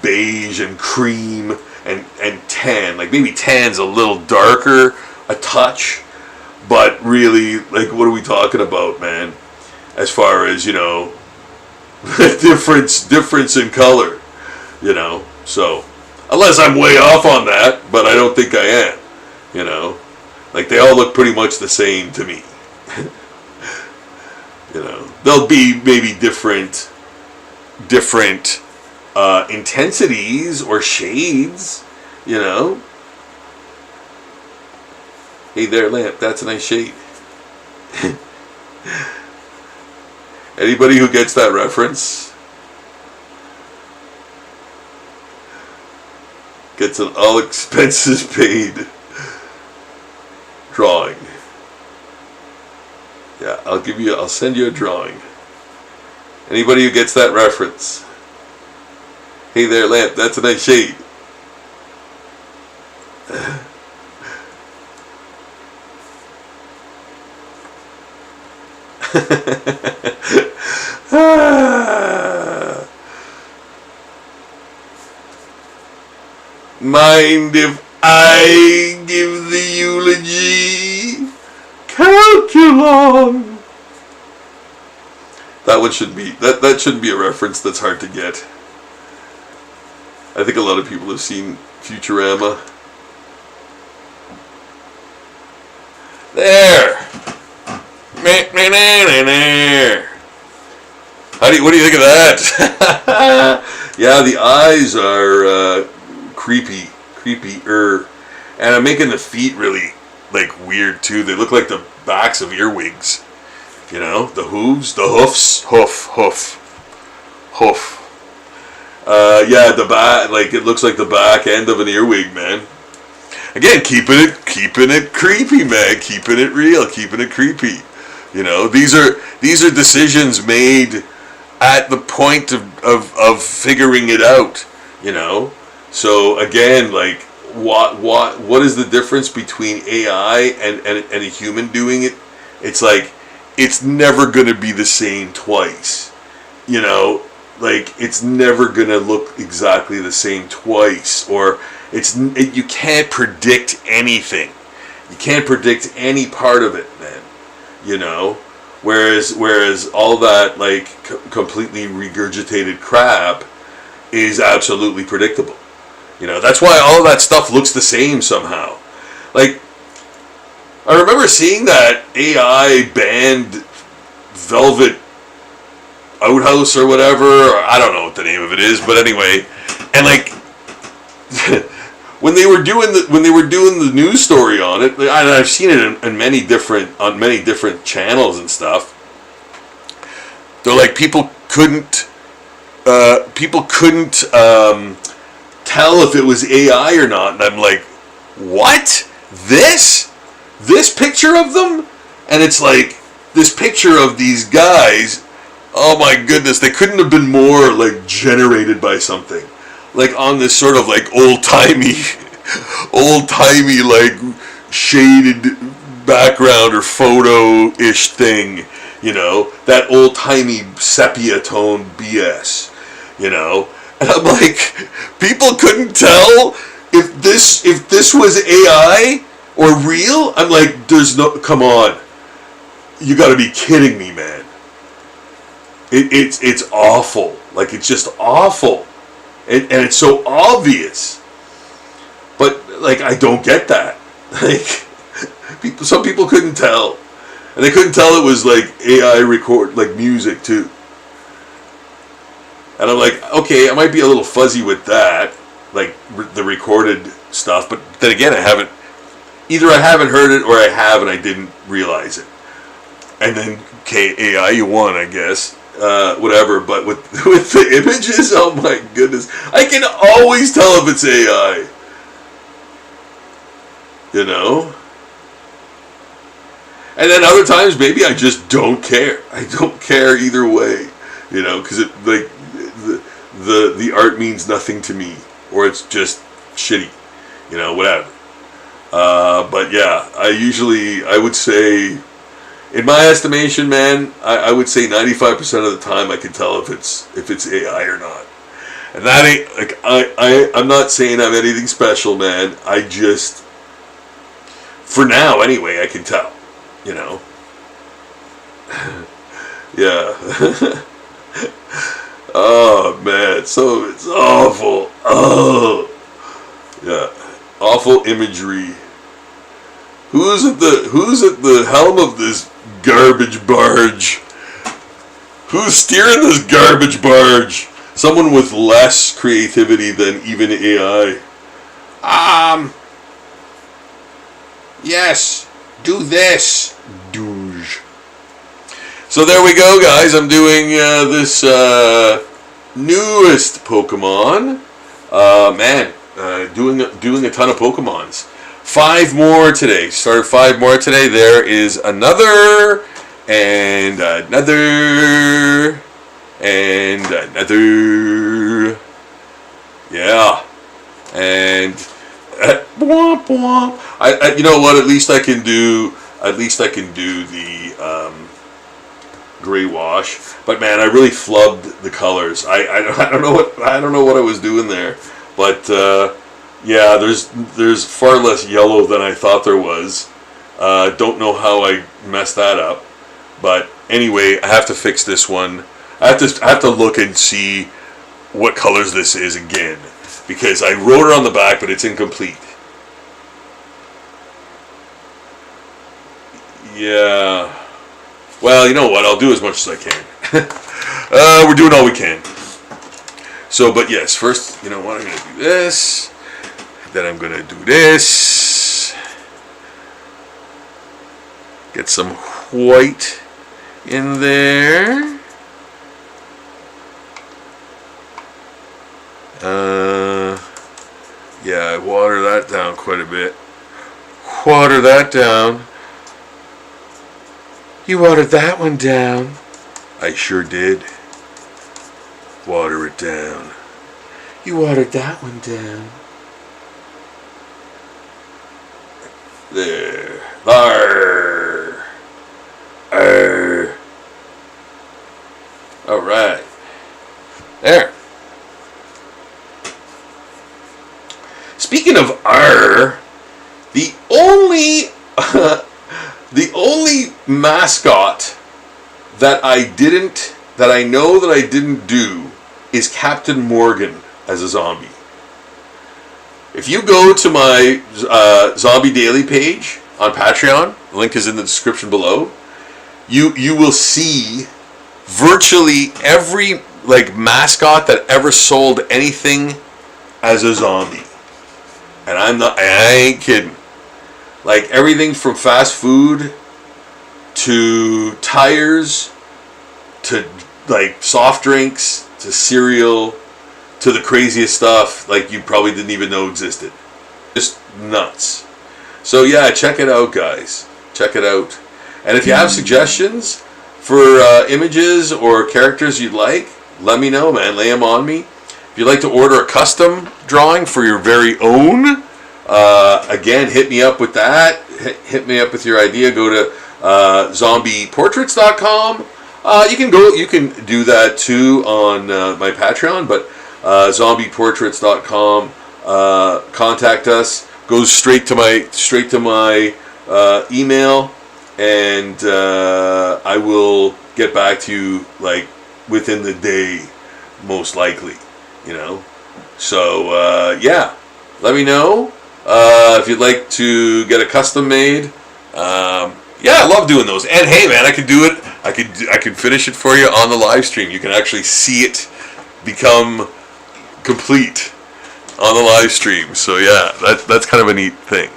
beige and cream and tan? Like, maybe tan's a little darker, a touch, but really, like, what are we talking about, man? As far as, difference in color, so, unless I'm way off on that, but I don't think I am, like, they all look pretty much the same to me. There'll be maybe different intensities or shades, Hey there, lamp, that's a nice shade. Anybody who gets that reference gets an all expenses paid drawing. Yeah, I'll send you a drawing. Anybody who gets that reference. Hey there, lamp, that's a nice shade. Mind if I give the eulogy? Calculon. That one should be that shouldn't be a reference that's hard to get. I think a lot of people have seen Futurama. There. What do you think of that? Yeah, the eyes are creepier, and I'm making the feet really like weird too. They look like the backs of earwigs. The hooves, the hoofs, hoof. Yeah, the back, like it looks like the back end of an earwig, man. Again, keeping it creepy, man. Keeping it real, keeping it creepy. These are decisions made at the point of figuring it out. So again, like what is the difference between AI and a human doing it? It's like it's never gonna be the same twice. Like it's never gonna look exactly the same twice, or you can't predict anything. You can't predict any part of it, man. Whereas all that like completely regurgitated crap is absolutely predictable. That's why all of that stuff looks the same somehow. Like, I remember seeing that AI banned Velvet Outhouse or whatever, or I don't know what the name of it is, but anyway, and like when they were doing the news story on it, and I've seen it on many different channels and stuff. They're like people couldn't tell if it was AI or not, and I'm like, what? This picture of them, and it's like this picture of these guys. Oh my goodness, they couldn't have been more like generated by something, like on this sort of like old timey like shaded background or photo-ish thing, that old timey sepia tone BS, and I'm like, people couldn't tell if this was AI or real. I'm like, come on, you got to be kidding me, man. It's awful. Like, it's just awful. And it's so obvious. But, like, I don't get that. Like, some people couldn't tell. And they couldn't tell it was, like, AI record, like, music, too. And I'm like, okay, I might be a little fuzzy with that, like the recorded stuff. But then again, either I haven't heard it or I have and I didn't realize it. And then, okay, AI, you won, I guess. Whatever. But with the images, oh my goodness, I can always tell if it's AI. You know. And then other times, maybe I just don't care. I don't care either way. You know, because it like. The art means nothing to me, or it's just shitty, you know, whatever. But yeah, I would say, in my estimation, man, I would say 95% of the time I can tell if it's AI or not. And that ain't like I'm not saying I'm anything special, man. I just, for now anyway, I can tell, you know. Yeah. Oh man, so it's awful. Oh, yeah, awful imagery. Who's at the helm of this garbage barge? Who's steering this garbage barge? Someone with less creativity than even AI. Yes, do this, douche. So there we go, guys. I'm doing this newest Pokemon. Doing a ton of Pokemons. 5 more today. Started 5 more today. There is another, and another, and another. Yeah, and womp womp. You know what? At least I can do the gray wash, but man, I really flubbed the colors. I don't know what I was doing there, but yeah, there's far less yellow than I thought there was. Don't know how I messed that up, but anyway, I have to fix this one. I have to look and see what colors this is again, because I wrote it on the back, but it's incomplete. Yeah. Well, you know what? I'll do as much as I can. We're doing all we can. So, but yes, first, you know what? I'm going to do this. Then I'm going to do this. Get some white in there. Yeah, I water that down quite a bit. Water that down. You watered that one down. I sure did. Water it down. You watered that one down. There. Arr. Arr. All right. There. Speaking of arr, the only mascot that I know that I didn't do is Captain Morgan as a zombie. If you go to my Zombie Daily page on Patreon, the link is in the description below, you will see virtually every mascot that ever sold anything as a zombie. And I ain't kidding. Like everything from fast food to tires to like soft drinks to cereal to the craziest stuff like you probably didn't even know existed. Just nuts. So yeah, check it out, guys. Check it out. And if you have suggestions for images or characters you'd like, let me know, man. Lay them on me. If you'd like to order a custom drawing for your very own, again, hit me up with that. Hit me up with your idea. Go to zombieportraits.com. You can do that too on my Patreon, but zombieportraits.com. Contact us. Goes straight to my email, and I will get back to you like within the day, most likely. You know, so yeah, let me know if you'd like to get a custom made. Yeah, I love doing those. And hey, man, I can do it. I could finish it for you on the live stream. You can actually see it become complete on the live stream. So yeah, that's kind of a neat thing.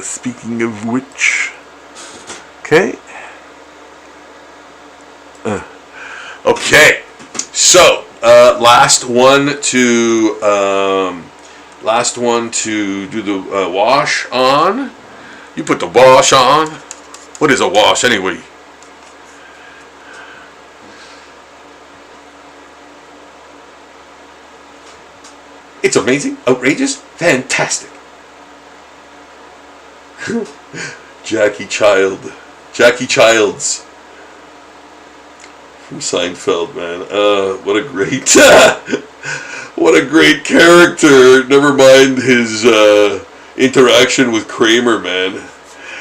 Speaking of which, okay. Okay, so last one to do the wash on. You put the wash on. What is a wash anyway? It's amazing, outrageous, fantastic. Jackie Childs from Seinfeld, man. What a great, what a great character. Never mind his interaction with Kramer, man.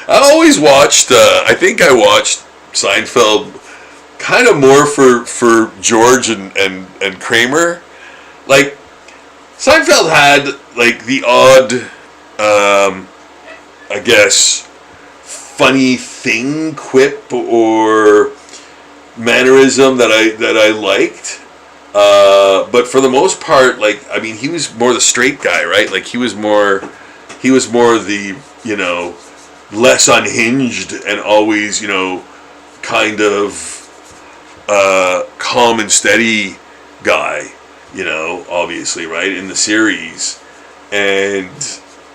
I always watched. I think I watched Seinfeld kind of more for George and Kramer. Like, Seinfeld had like the odd, I guess, funny thing, quip, or mannerism that I liked. But for the most part, like, I mean, he was more the straight guy, right? Like, he was more the, you know, less unhinged and always, you know, kind of calm and steady guy, you know, obviously, right, in the series. And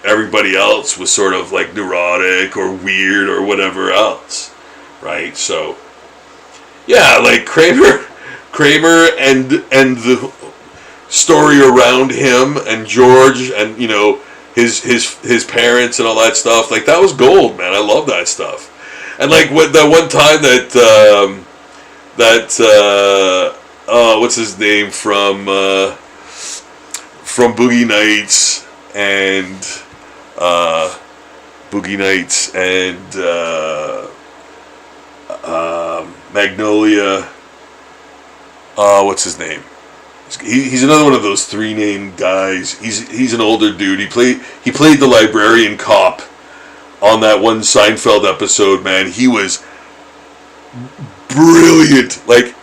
everybody else was sort of like neurotic or weird or whatever else, right? So yeah, like Kramer and the story around him and George and, you know, his parents and all that stuff, like, that was gold, man. I love that stuff. And like that one time what's his name from Boogie Nights and Magnolia. What's his name? He's another one of those three-name guys. He's an older dude. He played the librarian cop on that one Seinfeld episode. Man, he was brilliant. Like,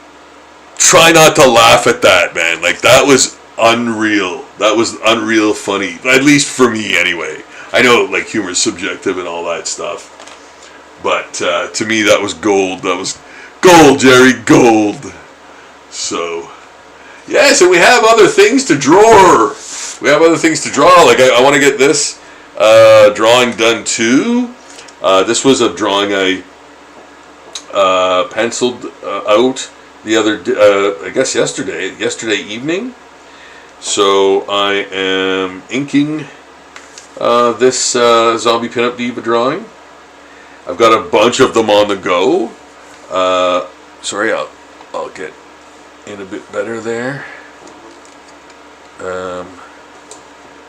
try not to laugh at that, man. Like, that was unreal. That was unreal funny. At least for me, anyway. I know, like, humor is subjective and all that stuff. But to me, that was gold. That was gold, Jerry. Gold. So, yes, and we have other things to draw. Like, I want to get this drawing done, too. This was a drawing I penciled out the other, I guess yesterday evening. So I am inking this Zombie Pinup Diva drawing. I've got a bunch of them on the go. Sorry, I'll get in a bit better there.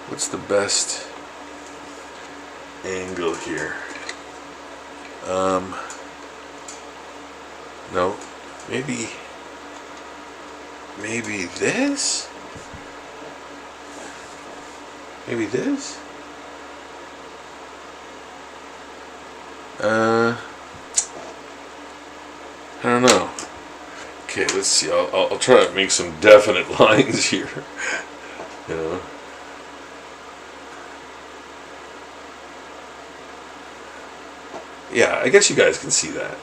What's the best angle here? No, maybe this? Maybe this? I don't know. Okay, let's see. I'll try to make some definite lines here. You know. Yeah, I guess you guys can see that.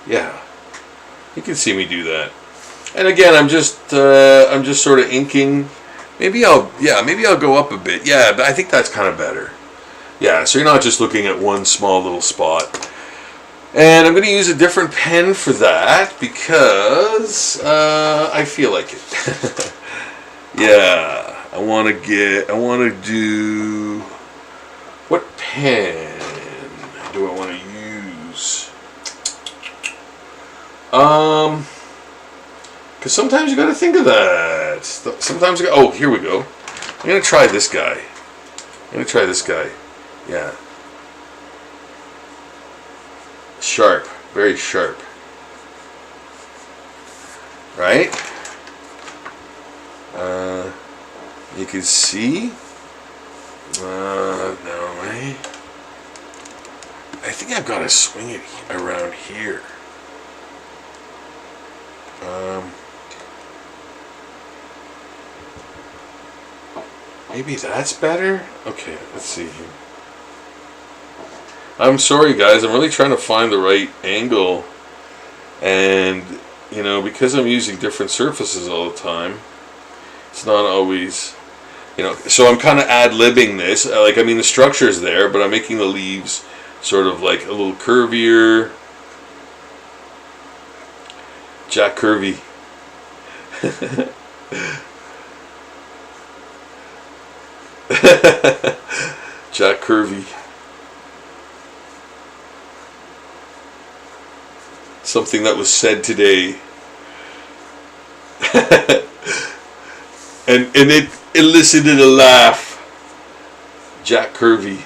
Yeah, you can see me do that. And again, I'm just sort of inking. Maybe I'll go up a bit. Yeah, but I think that's kind of better. Yeah, so you're not just looking at one small little spot. And I'm going to use a different pen for that because I feel like it. Yeah, I want to do, what pen do I want to use? Because sometimes you got to think of that. Sometimes here we go. I'm going to try this guy. Yeah. Sharp. Very sharp. Right? You can see. No, right? I think I've got to swing it around here. Maybe that's better? Okay, let's see here. I'm sorry, guys. I'm really trying to find the right angle. And, you know, because I'm using different surfaces all the time, it's not always, you know, so I'm kind of ad-libbing this. Like, I mean, the structure's there, but I'm making the leaves sort of like a little curvier. Jack Curvy. Jack Curvy. Something that was said today. and it elicited a laugh. Jack Curvy.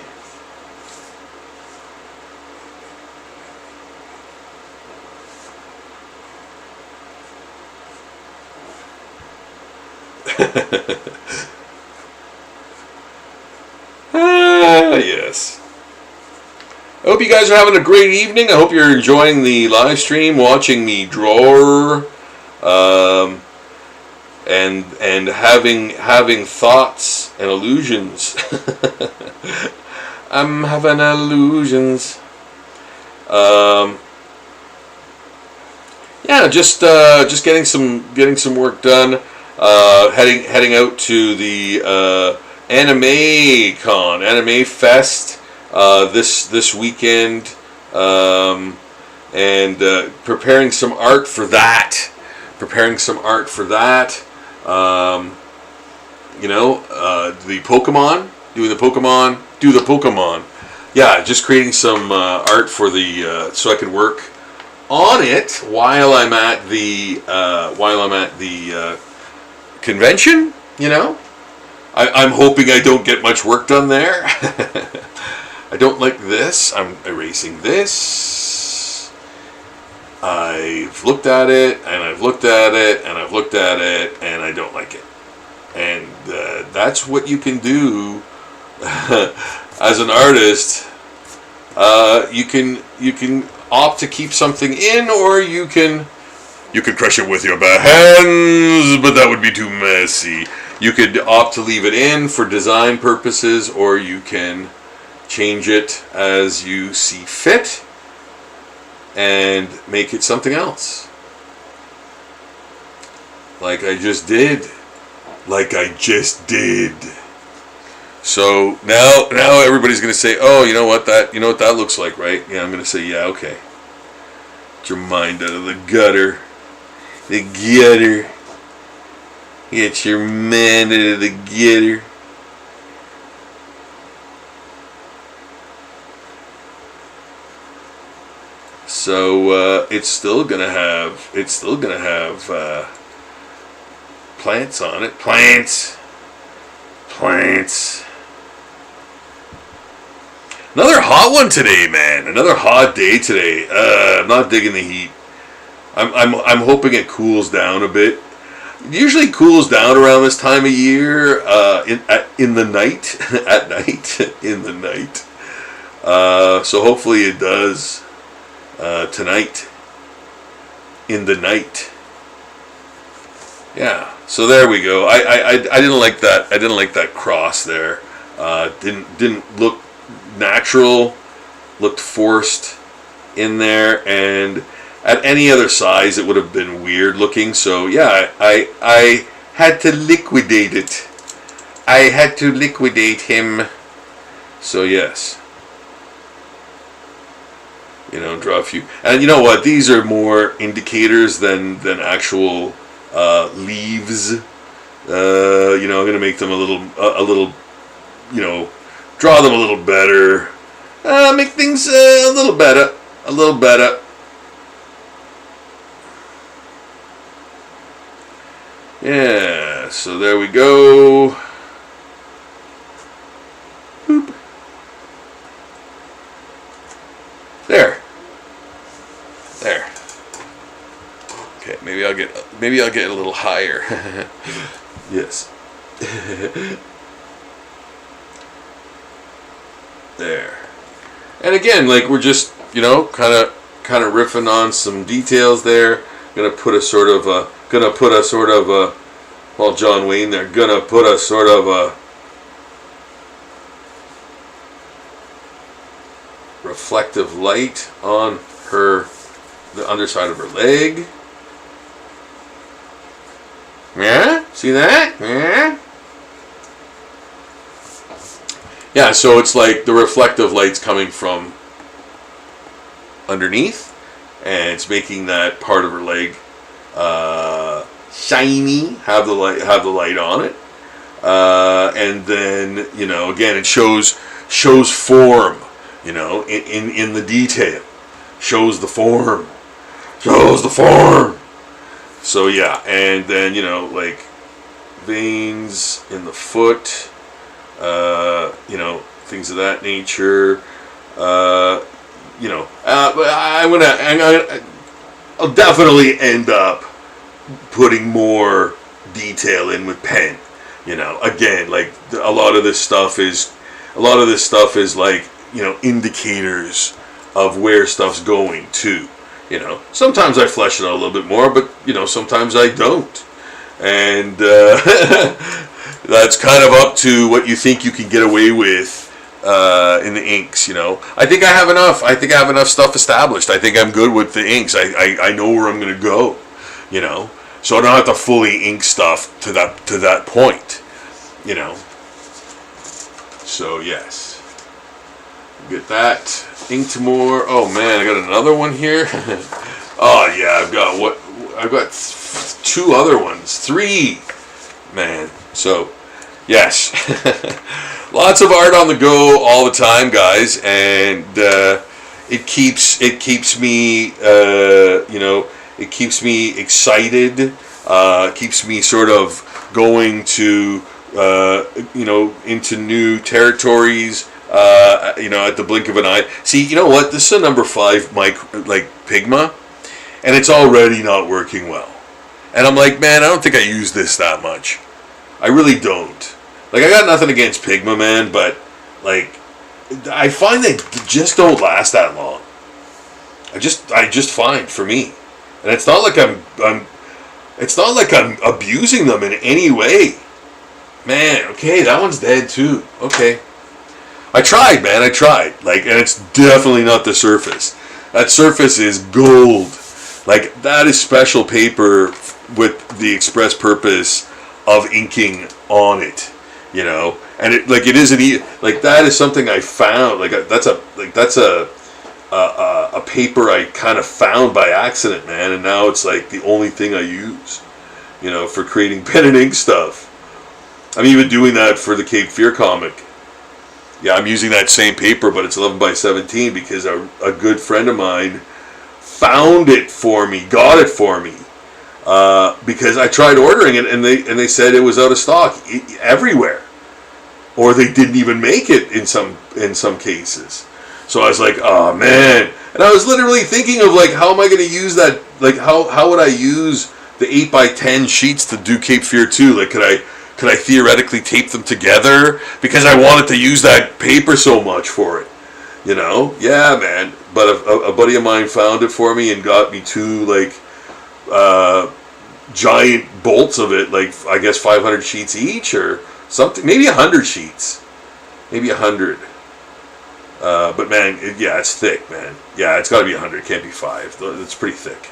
Yes. I hope you guys are having a great evening. I hope you're enjoying the live stream, watching me draw, and having thoughts and illusions. I'm having illusions. Yeah, just getting some work done. Heading out to the Anime Fest this weekend, and preparing some art for that. You know, the Pokémon, do the Pokémon. Yeah, just creating some art for the so I can work on it while I'm at the convention. You know, I'm hoping I don't get much work done there. I don't like this. I'm erasing this. I've looked at it, and I've looked at it, and I've looked at it, and I don't like it. And that's what you can do as an artist. You can opt to keep something in, or you can crush it with your bare hands, but that would be too messy. You could opt to leave it in for design purposes, or you can change it as you see fit and make it something else. Like I just did. So now everybody's gonna say, "Oh, you know what that looks like, right?" Yeah, I'm gonna say, "Yeah, okay." Get your mind out of the gutter. The gutter. Get your mind out of the gutter. So it's still gonna have plants on it. Plants. Another hot one today, man. Another hot day today. I'm not digging the heat. I'm hoping it cools down a bit. It usually cools down around this time of year. In the night, at night, in the night. So hopefully it does. Tonight, in the night. Yeah, so there we go. I didn't like that. I didn't like that cross there. Didn't look natural. Looked forced in there, and at any other size it would have been weird looking. So yeah, I had to liquidate it. I had to liquidate him. So yes. You know, draw a few, and you know what? These are more indicators than actual leaves. You know, I'm gonna make them a little, you know, draw them a little better, make things a little better. Yeah. So there we go. Boop. There. Okay, maybe I'll get a little higher. Yes. There. And again, like we're just, kind of riffing on some details there. Gonna put a sort of a, well, John Wayne there, gonna put a sort of a reflective light on the underside of her leg. Yeah, see that? Yeah. Yeah, so it's like the reflective light's coming from underneath, and it's making that part of her leg shiny, have the light on it, and then again it shows form, in the detail, shows the form. So yeah, and then like veins in the foot, things of that nature. I'll definitely end up putting more detail in with pen. Again, like a lot of this stuff is like indicators of where stuff's going to. Sometimes I flesh it out a little bit more, but sometimes I don't, and that's kind of up to what you think you can get away with in the inks. I think I have enough stuff established. I think I'm good with the inks. I know where I'm going to go. So I don't have to fully ink stuff to that point. So yes, get that inked more. Oh man, I got another one here. Oh yeah, I've got 2 other ones, 3, man. So yes, lots of art on the go all the time, guys, and it keeps me it keeps me excited. Keeps me sort of going to into new territories. At the blink of an eye. See, you know what? This is a number 5 Pigma, and it's already not working well. And I'm like, man, I don't think I use this that much. I really don't. Like, I got nothing against Pigma, man, but like, I find they just don't last that long. I just find, for me, and it's not like I'm abusing them in any way. Man, okay, that one's dead too. Okay. I tried, man. Like, and it's definitely not the surface. That surface is gold. Like, that is special paper with the express purpose of inking on it. And it isn't like that is something I found. Like that's a paper I kind of found by accident, man. And now it's like the only thing I use, for creating pen and ink stuff. I'm even doing that for the Cape Fear comic. Yeah, I'm using that same paper, but it's 11 by 17 because a good friend of mine found it for me, got it for me, because I tried ordering it and they said it was out of stock everywhere, or they didn't even make it in some cases. So I was like, oh man, and I was literally thinking of like, how am I going to use that? Like, how would I use the 8 by 10 sheets to do Cape Fear 2? Like, could I theoretically tape them together? Because I wanted to use that paper so much for it. Yeah, man. But a buddy of mine found it for me and got me 2, like, giant bolts of it, like, I guess 500 sheets each or something. Maybe 100 sheets. Maybe 100. But, man, it's thick, man. Yeah, it's got to be 100. It can't be 5. It's pretty thick.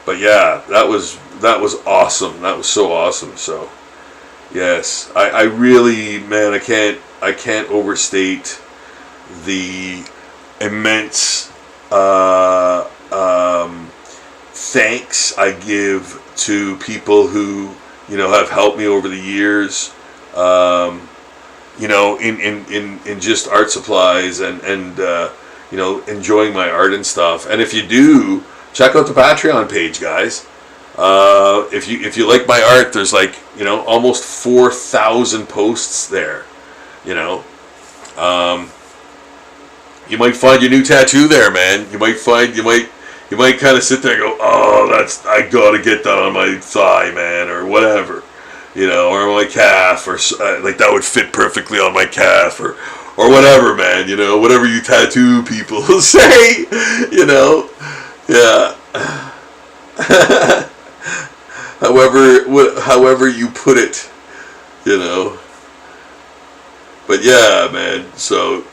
But yeah, that was awesome. That was so awesome. So yes, I really, man, I can't overstate the immense thanks I give to people who have helped me over the years. In just art supplies and enjoying my art and stuff. And if you do, check out the Patreon page, guys. If you like my art, there's like almost 4,000 posts there. You might find your new tattoo there, man. You might kind of sit there and go, oh, I gotta get that on my thigh, man, or whatever, or my calf, or like that would fit perfectly on my calf, or or whatever, man. You know, whatever you tattoo people say. You know, yeah. however you put it, you know. But yeah, man. So,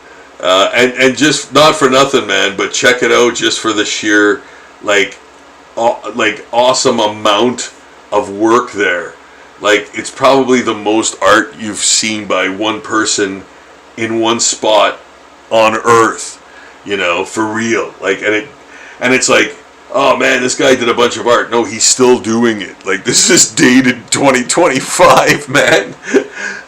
and just not for nothing, man. But check it out just for the sheer, like awesome amount of work there. Like, it's probably the most art you've seen by one person in one spot on Earth. You know, for real. Like, and it's like, oh man, this guy did a bunch of art. No, he's still doing it. Like, this is dated 2025, man.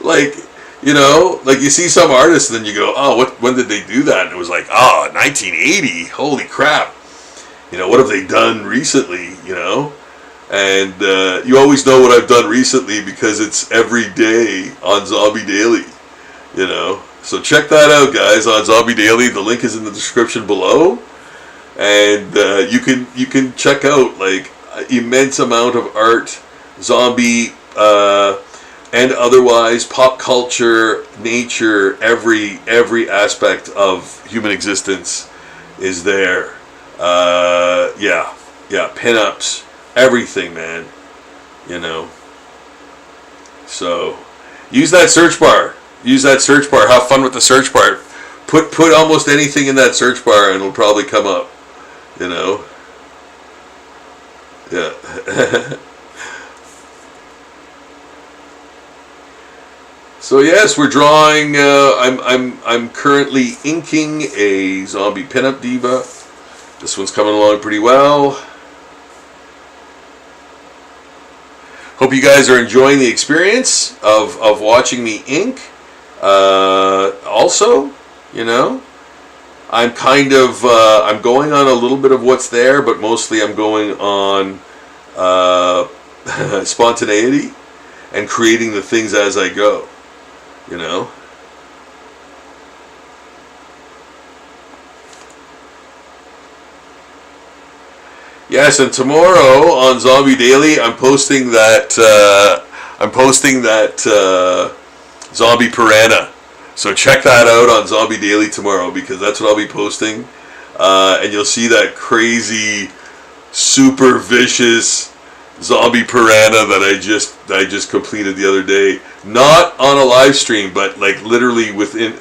Like, you know, like you see some artists and then you go, oh, when did they do that? And it was like, oh, 1980. Holy crap. You know, what have they done recently, you know? And you always know what I've done recently because it's every day on Zombie Daily, you know? So check that out, guys, on Zombie Daily. The link is in the description below. And you can check out like immense amount of art, zombie and otherwise, pop culture, nature, every aspect of human existence is there. Yeah, pinups, everything, man. You know. So use that search bar. Use that search bar. Have fun with the search bar. Put almost anything in that search bar and it'll probably come up. You know. Yeah. So yes, we're drawing. I'm currently inking a zombie pinup diva. This one's coming along pretty well. Hope you guys are enjoying the experience of watching me ink. Also, you know, I'm kind of I'm going on a little bit of what's there, but mostly I'm going on spontaneity and creating the things as I go. You know. Yes, and tomorrow on Zombie Daily, I'm posting that zombie piranha. So check that out on Zombie Daily tomorrow because that's what I'll be posting, and you'll see that crazy, super vicious zombie piranha that I just completed the other day. Not on a live stream, but like literally within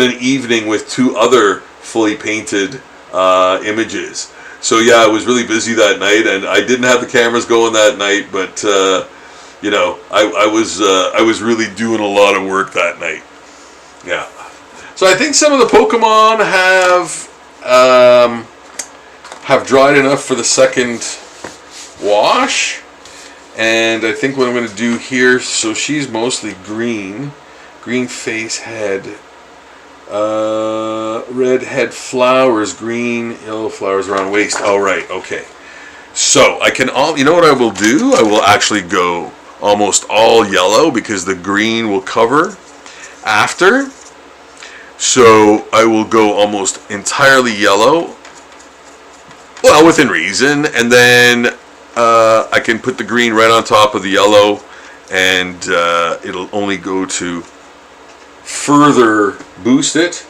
an evening with 2 other fully painted images. So yeah, I was really busy that night, and I didn't have the cameras going that night, but you know, I was really doing a lot of work that night. Yeah. So I think some of the Pokemon have dried enough for the second wash, and I think what I'm going to do here, so she's mostly green face head, red head flowers, green yellow flowers around waist. All right, okay, so I can you know what I will do, I will actually go almost all yellow because the green will cover after, so I will go almost entirely yellow, well, within reason, and then I can put the green right on top of the yellow, and it'll only go to further boost it.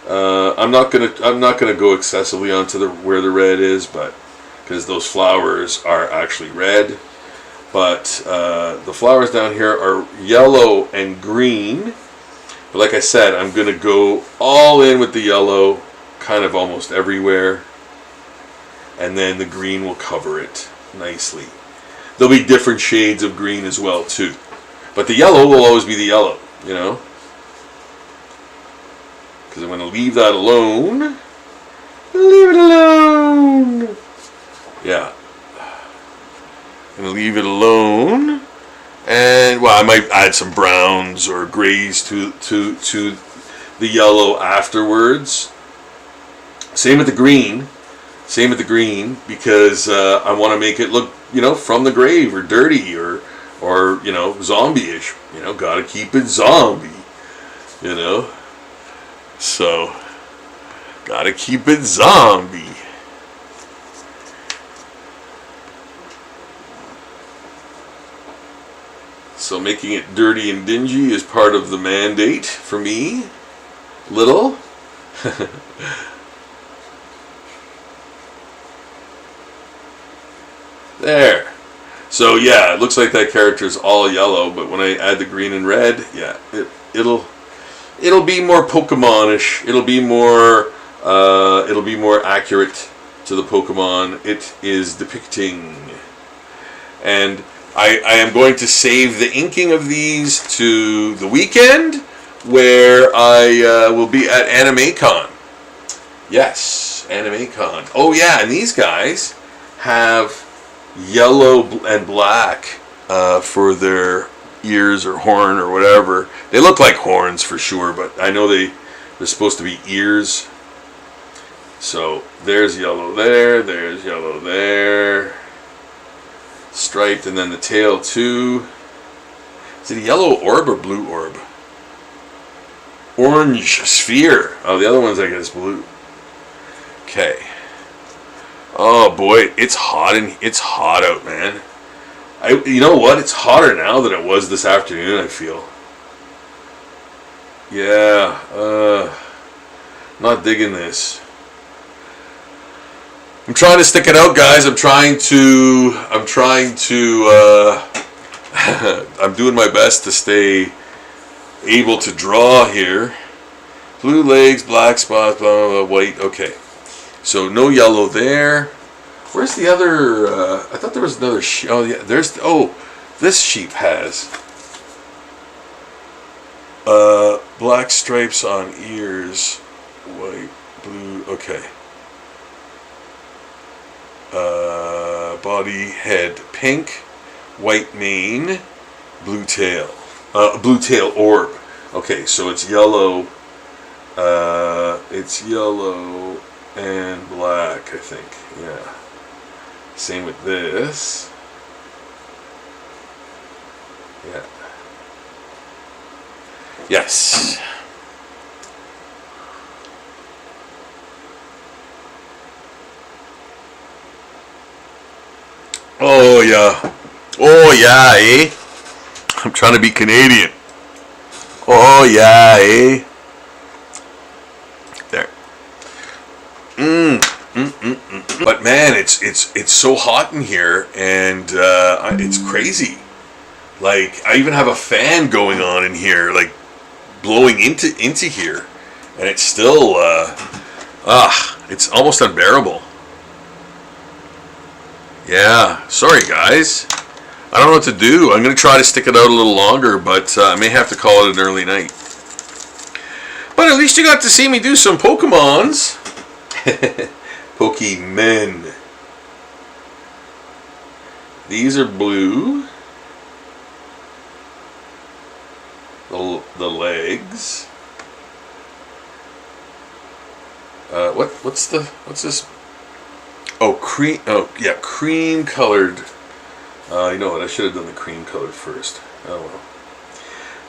I'm not gonna go excessively onto where the red is, but because those flowers are actually red, but the flowers down here are yellow and green. But like I said, I'm gonna go all in with the yellow, kind of almost everywhere, and then the green will cover it nicely. There'll be different shades of green as well too, but the yellow will always be the yellow, you know, because I'm going to leave that alone. Leave it alone. Yeah, I'm going to leave it alone, and well, I might add some browns or grays to the yellow afterwards. Same with the green. Same with the green, because I want to make it look, you know, from the grave or dirty or you know, zombie-ish. You know, gotta keep it zombie. You know, so gotta keep it zombie. So making it dirty and dingy is part of the mandate for me. little. There. So yeah, it looks like that character is all yellow, but when I add the green and red, yeah, it'll be more Pokemon-ish. It'll be more accurate to the Pokemon it is depicting. And I am going to save the inking of these to the weekend, where I will be at AnimeCon. Yes, AnimeCon. Oh yeah, and these guys have yellow and black for their ears or horn or whatever. They look like horns for sure, but I know they're supposed to be ears. So there's yellow there, there's yellow there, striped, and then the tail too. Is it a yellow orb or blue orb? Orange sphere. Oh, the other one's I guess blue. Okay. Oh boy, it's hot out, man. You know what? It's hotter now than it was this afternoon, I feel. Yeah, not digging this. I'm trying to stick it out, guys. I'm doing my best to stay able to draw here. Blue legs, black spots, blah, blah, blah, white. Okay. So no yellow there. Where's the other? I thought there was another sheep. Oh yeah, this sheep has black stripes on ears, white, blue. Okay. Body, head, pink, white mane, blue tail orb. Okay, so it's yellow. It's yellow and black, I think. Yeah. Same with this. Yeah. Yes. Oh yeah. Oh yeah, eh? I'm trying to be Canadian. Oh yeah, eh? There. But man, it's so hot in here, and it's crazy. Like I even have a fan going on in here, like blowing into here, and it's still it's almost unbearable. Yeah, sorry guys. I don't know what to do. I'm gonna try to stick it out a little longer, but I may have to call it an early night. But at least you got to see me do some Pokemons. Pokemon. These are blue. The legs. What's this? Oh, cream. Oh, yeah, cream colored. You know what? I should have done the cream colored first. Oh well.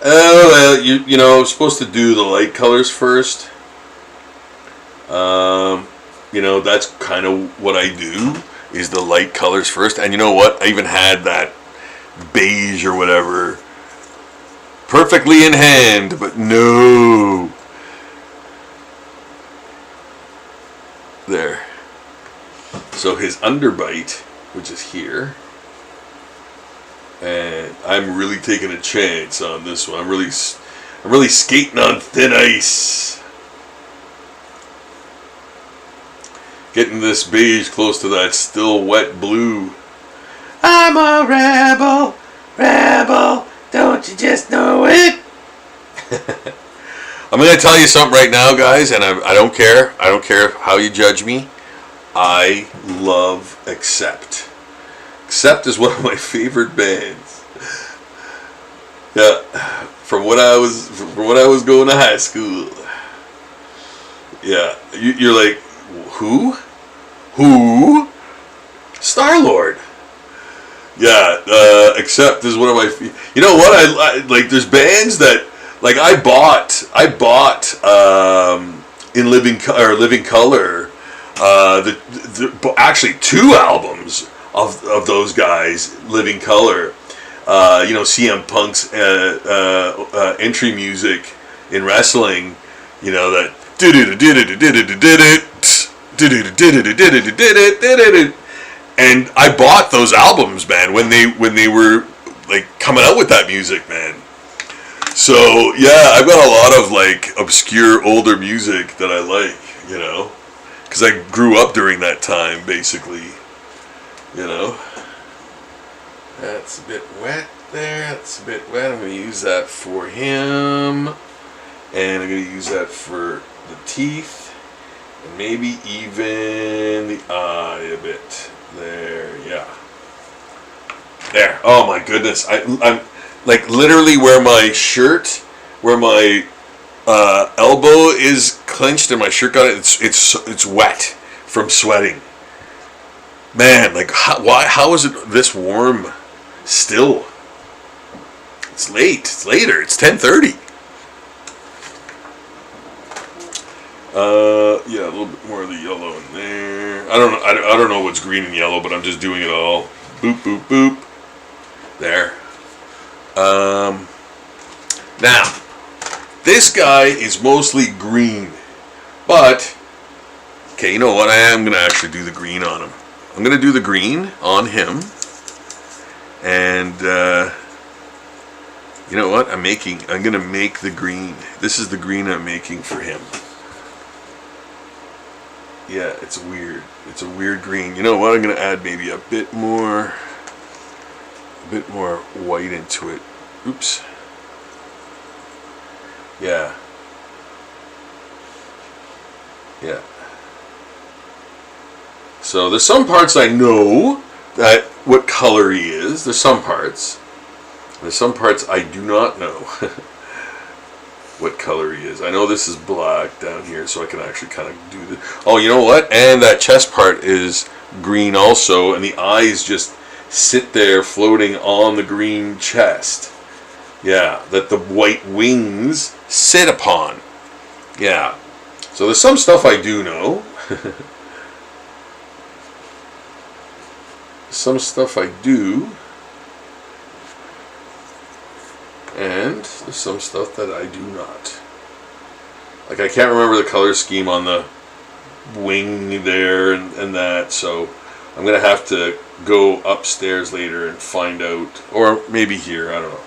Oh well. You know, I'm supposed to do the light colors first. You know, that's kind of what I do, is the light colors first. And you know what? I even had that beige or whatever perfectly in hand, but no. There. So his underbite, which is here, and I'm really taking a chance on this one. I'm really skating on thin ice. Getting this beige close to that still wet blue. I'm a rebel, don't you just know it? I'm going to tell you something right now, guys, and I don't care. I don't care how you judge me. I love Accept. Accept is one of my favorite bands. Yeah, from when I was going to high school. Yeah, you're like, who? Star-Lord. Yeah, Accept is one of my. You know what? I like. There's bands that like I bought in Living Color. Actually 2 albums of those guys, Living Color. You know, CM Punk's entry music in wrestling. You know that. And I bought those albums, man, when they were like coming out with that music, man. So yeah, I've got a lot of like obscure older music that I like, you know, because I grew up during that time, basically. You know, that's a bit wet there. That's a bit wet. I'm going to use that for him, and I'm going to use that for the teeth, and maybe even the eye a bit. There, yeah. There. Oh my goodness. I'm like literally where my shirt, where my elbow is clenched and my shirt got it. It's wet from sweating. Man, like how is it this warm still? It's late. It's later. It's 10:30. Yeah, a little bit more of the yellow in there. I don't know what's green and yellow, but I'm just doing it all. Boop boop boop. There. Now, this guy is mostly green, but okay, you know what? I am gonna actually do the green on him. I'm gonna do the green on him, and you know what? I'm gonna make the green. This is the green I'm making for him. Yeah, it's weird. It's a weird green. You know what? I'm gonna add maybe a bit more white into it. Oops. Yeah. Yeah. So there's some parts I know that what color he is. There's some parts. There's some parts I do not know what color he is. I know this is black down here, so I can actually kind of do this. Oh, you know what? And that chest part is green also, and the eyes just sit there floating on the green chest. Yeah, that the white wings sit upon. Yeah. So there's some stuff I do know. Some stuff I do. And there's some stuff that I do not. Like I can't remember the color scheme on the wing there and that, so I'm going to have to go upstairs later and find out. Or maybe here, I don't know.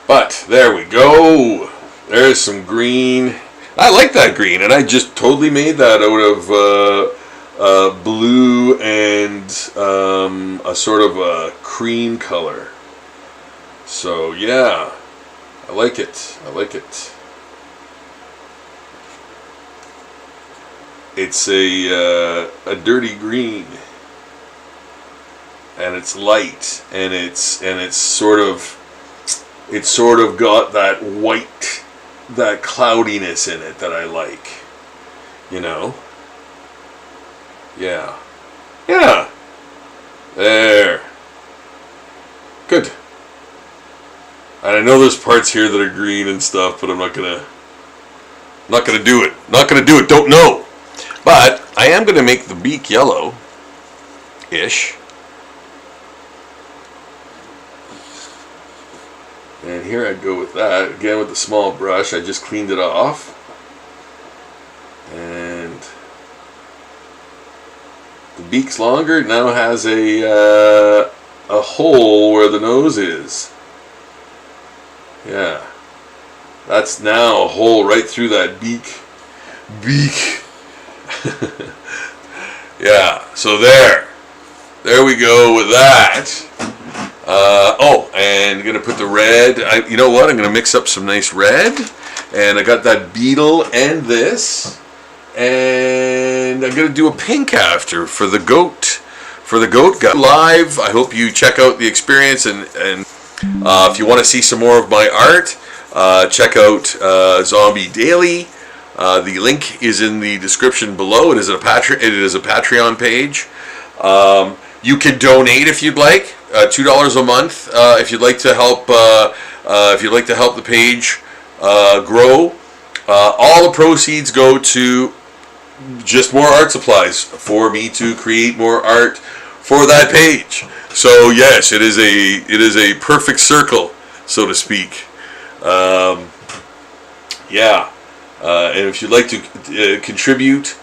But there we go. There's some green. I like that green, and I just totally made that out of blue and a sort of a cream color. So yeah, I like it. I like it. It's a dirty green, and it's light, and it's sort of got that white, that cloudiness in it that I like, you know. Yeah. Yeah. There. Good. And I know there's parts here that are green and stuff, but I'm not gonna do it. Not gonna do it. Don't know. But I am gonna make the beak yellow-ish. And here I go with that. Again with the small brush. I just cleaned it off. And the beak's longer. It now has a hole where the nose is. Yeah. That's now a hole right through that beak. Yeah. So there we go with that. And I'm going to put the red. You know what? I'm going to mix up some nice red. And I got that beetle and this. And I'm going to do a pink after for the goat. For the goat guy. Live. I hope you check out the experience. And if you want to see some more of my art, check out Zombie Daily. The link is in the description below. It is a Patreon page. You can donate if you'd like. $2 a month if you'd like to help. If you'd like to help the page grow. All the proceeds go to just more art supplies for me to create more art for that page. So yes, it is a perfect circle, so to speak. Yeah, and if you'd like to contribute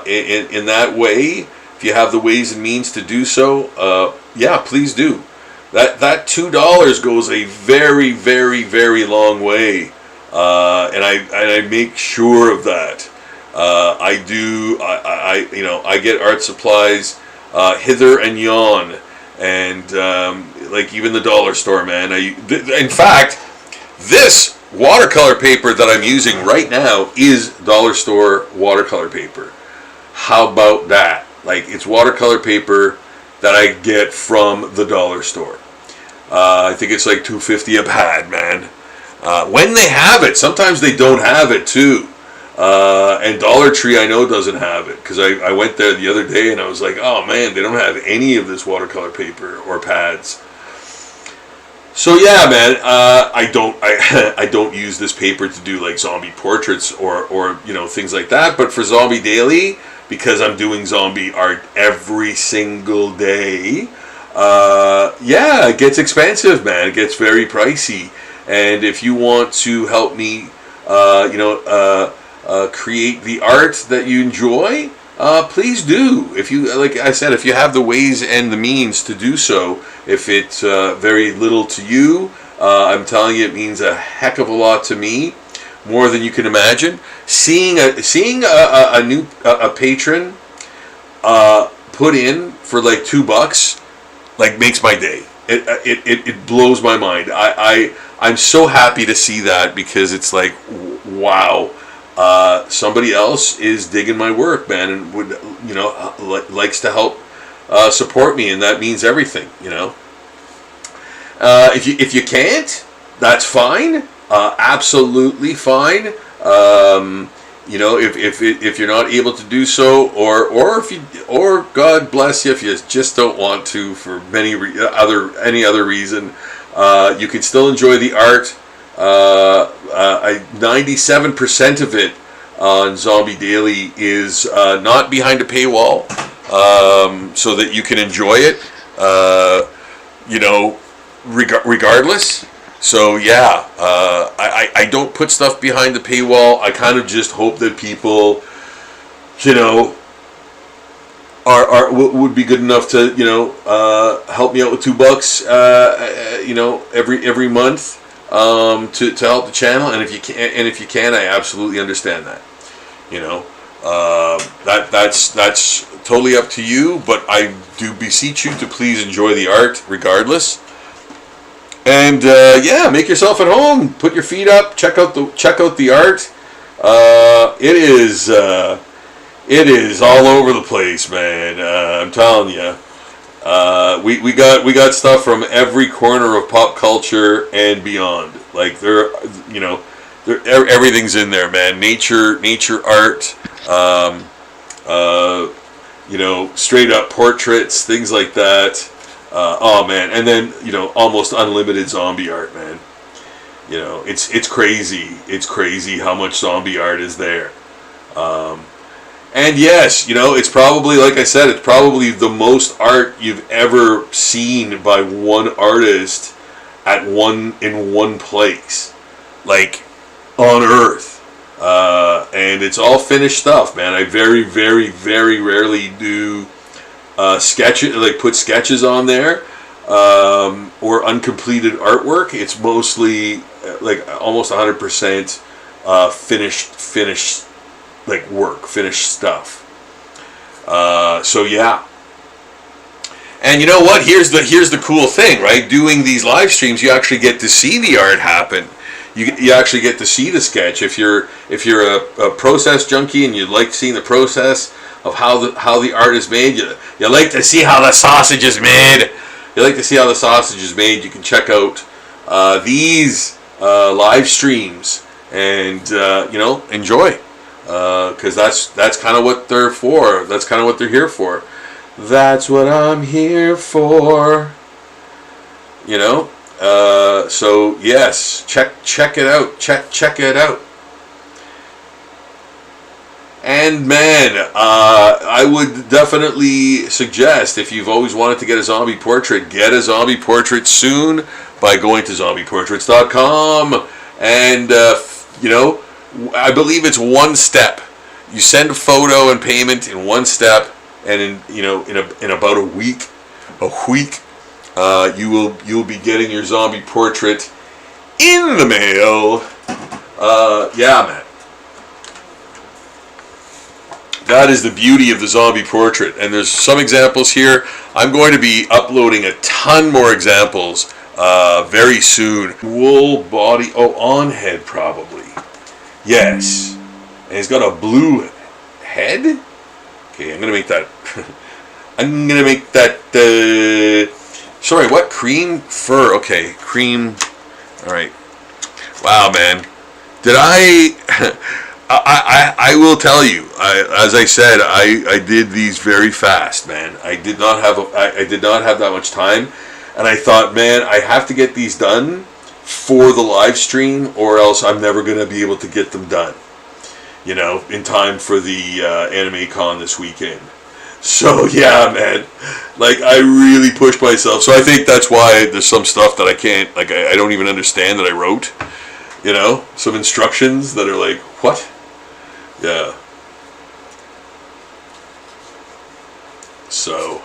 in that way, if you have the ways and means to do so, yeah, please do. That $2 goes a very, very, very long way, and I make sure of that. I get art supplies hither and yon, and like even the dollar store, man. In fact, this watercolor paper that I'm using right now is dollar store watercolor paper. How about that? Like, it's watercolor paper that I get from the dollar store. I think it's like $2.50 a pad, man. When they have it, sometimes they don't have it too. And Dollar Tree, I know, doesn't have it, because I went there the other day and I was like, oh man, they don't have any of this watercolor paper or pads. So yeah, man, I don't use this paper to do like zombie portraits or things like that. But for Zombie Daily, because I'm doing zombie art every single day, yeah, it gets expensive, man. It gets very pricey. And if you want to help me, create the art that you enjoy, please do. If you, like I said, if you have the ways and the means to do so, if it's very little to you, I'm telling you, it means a heck of a lot to me, more than you can imagine. Seeing a new patron put in for like $2, like, makes my day. It blows my mind. I'm so happy to see that, because it's like, wow. Somebody else is digging my work, man, and would, likes to help support me, and that means everything, If you can't, that's fine, absolutely fine. If you're not able to do so, or God bless you, if you just don't want to for any other reason, you can still enjoy the art. 97% of it on Zombie Daily is not behind a paywall, so that you can enjoy it, regardless. So yeah, I don't put stuff behind the paywall. I kind of just hope that people, would be good enough to help me out with $2, every month. To help the channel, and if you can, I absolutely understand that. That's totally up to you, but I do beseech you to please enjoy the art regardless. And yeah, make yourself at home. Put your feet up. Check out the art. It is all over the place, man. I'm telling you. We got stuff from every corner of pop culture and beyond. Like, everything's in there, man. Nature art, straight up portraits, things like that. Oh man, and then almost unlimited zombie art, man. It's crazy. It's crazy how much zombie art is there. And yes, it's probably, like I said, it's probably the most art you've ever seen by one artist in one place, like, on Earth. And it's all finished stuff, man. I very, very, very rarely do sketches, like put sketches on there, or uncompleted artwork. It's mostly like almost 100% finished. Like work, finished stuff. So yeah. And you know what? Here's the cool thing, right? Doing these live streams, you actually get to see the art happen. You actually get to see the sketch. If you're a process junkie and you like seeing the process of how the art is made, you like to see how the sausage is made. You like to see how the sausage is made. You can check out these live streams and enjoy. Because that's kind of what they're for. That's kind of what they're here for. That's what I'm here for. So yes, check it out. Check it out. And man, I would definitely suggest, if you've always wanted to get a zombie portrait, get a zombie portrait soon by going to zombieportraits.com. And, I believe it's one step. You send a photo and payment in one step, and in about a week, you'll be getting your zombie portrait in the mail. Yeah, man. That is the beauty of the zombie portrait. And there's some examples here. I'm going to be uploading a ton more examples very soon. Wool body, on head probably. Yes. And he's got a blue head. Okay, I'm going to make that. Sorry, what? Cream fur. Okay, cream. All right. Wow, man. Did I will tell you, as I said, I did these very fast, man. I did not have that much time, and I thought, man, I have to get these done for the live stream, or else I'm never going to be able to get them done, in time for the Anime Con this weekend. So yeah, man, I really pushed myself. So I think that's why there's some stuff that I can't, I don't even understand that I wrote, some instructions that are like, what? Yeah. So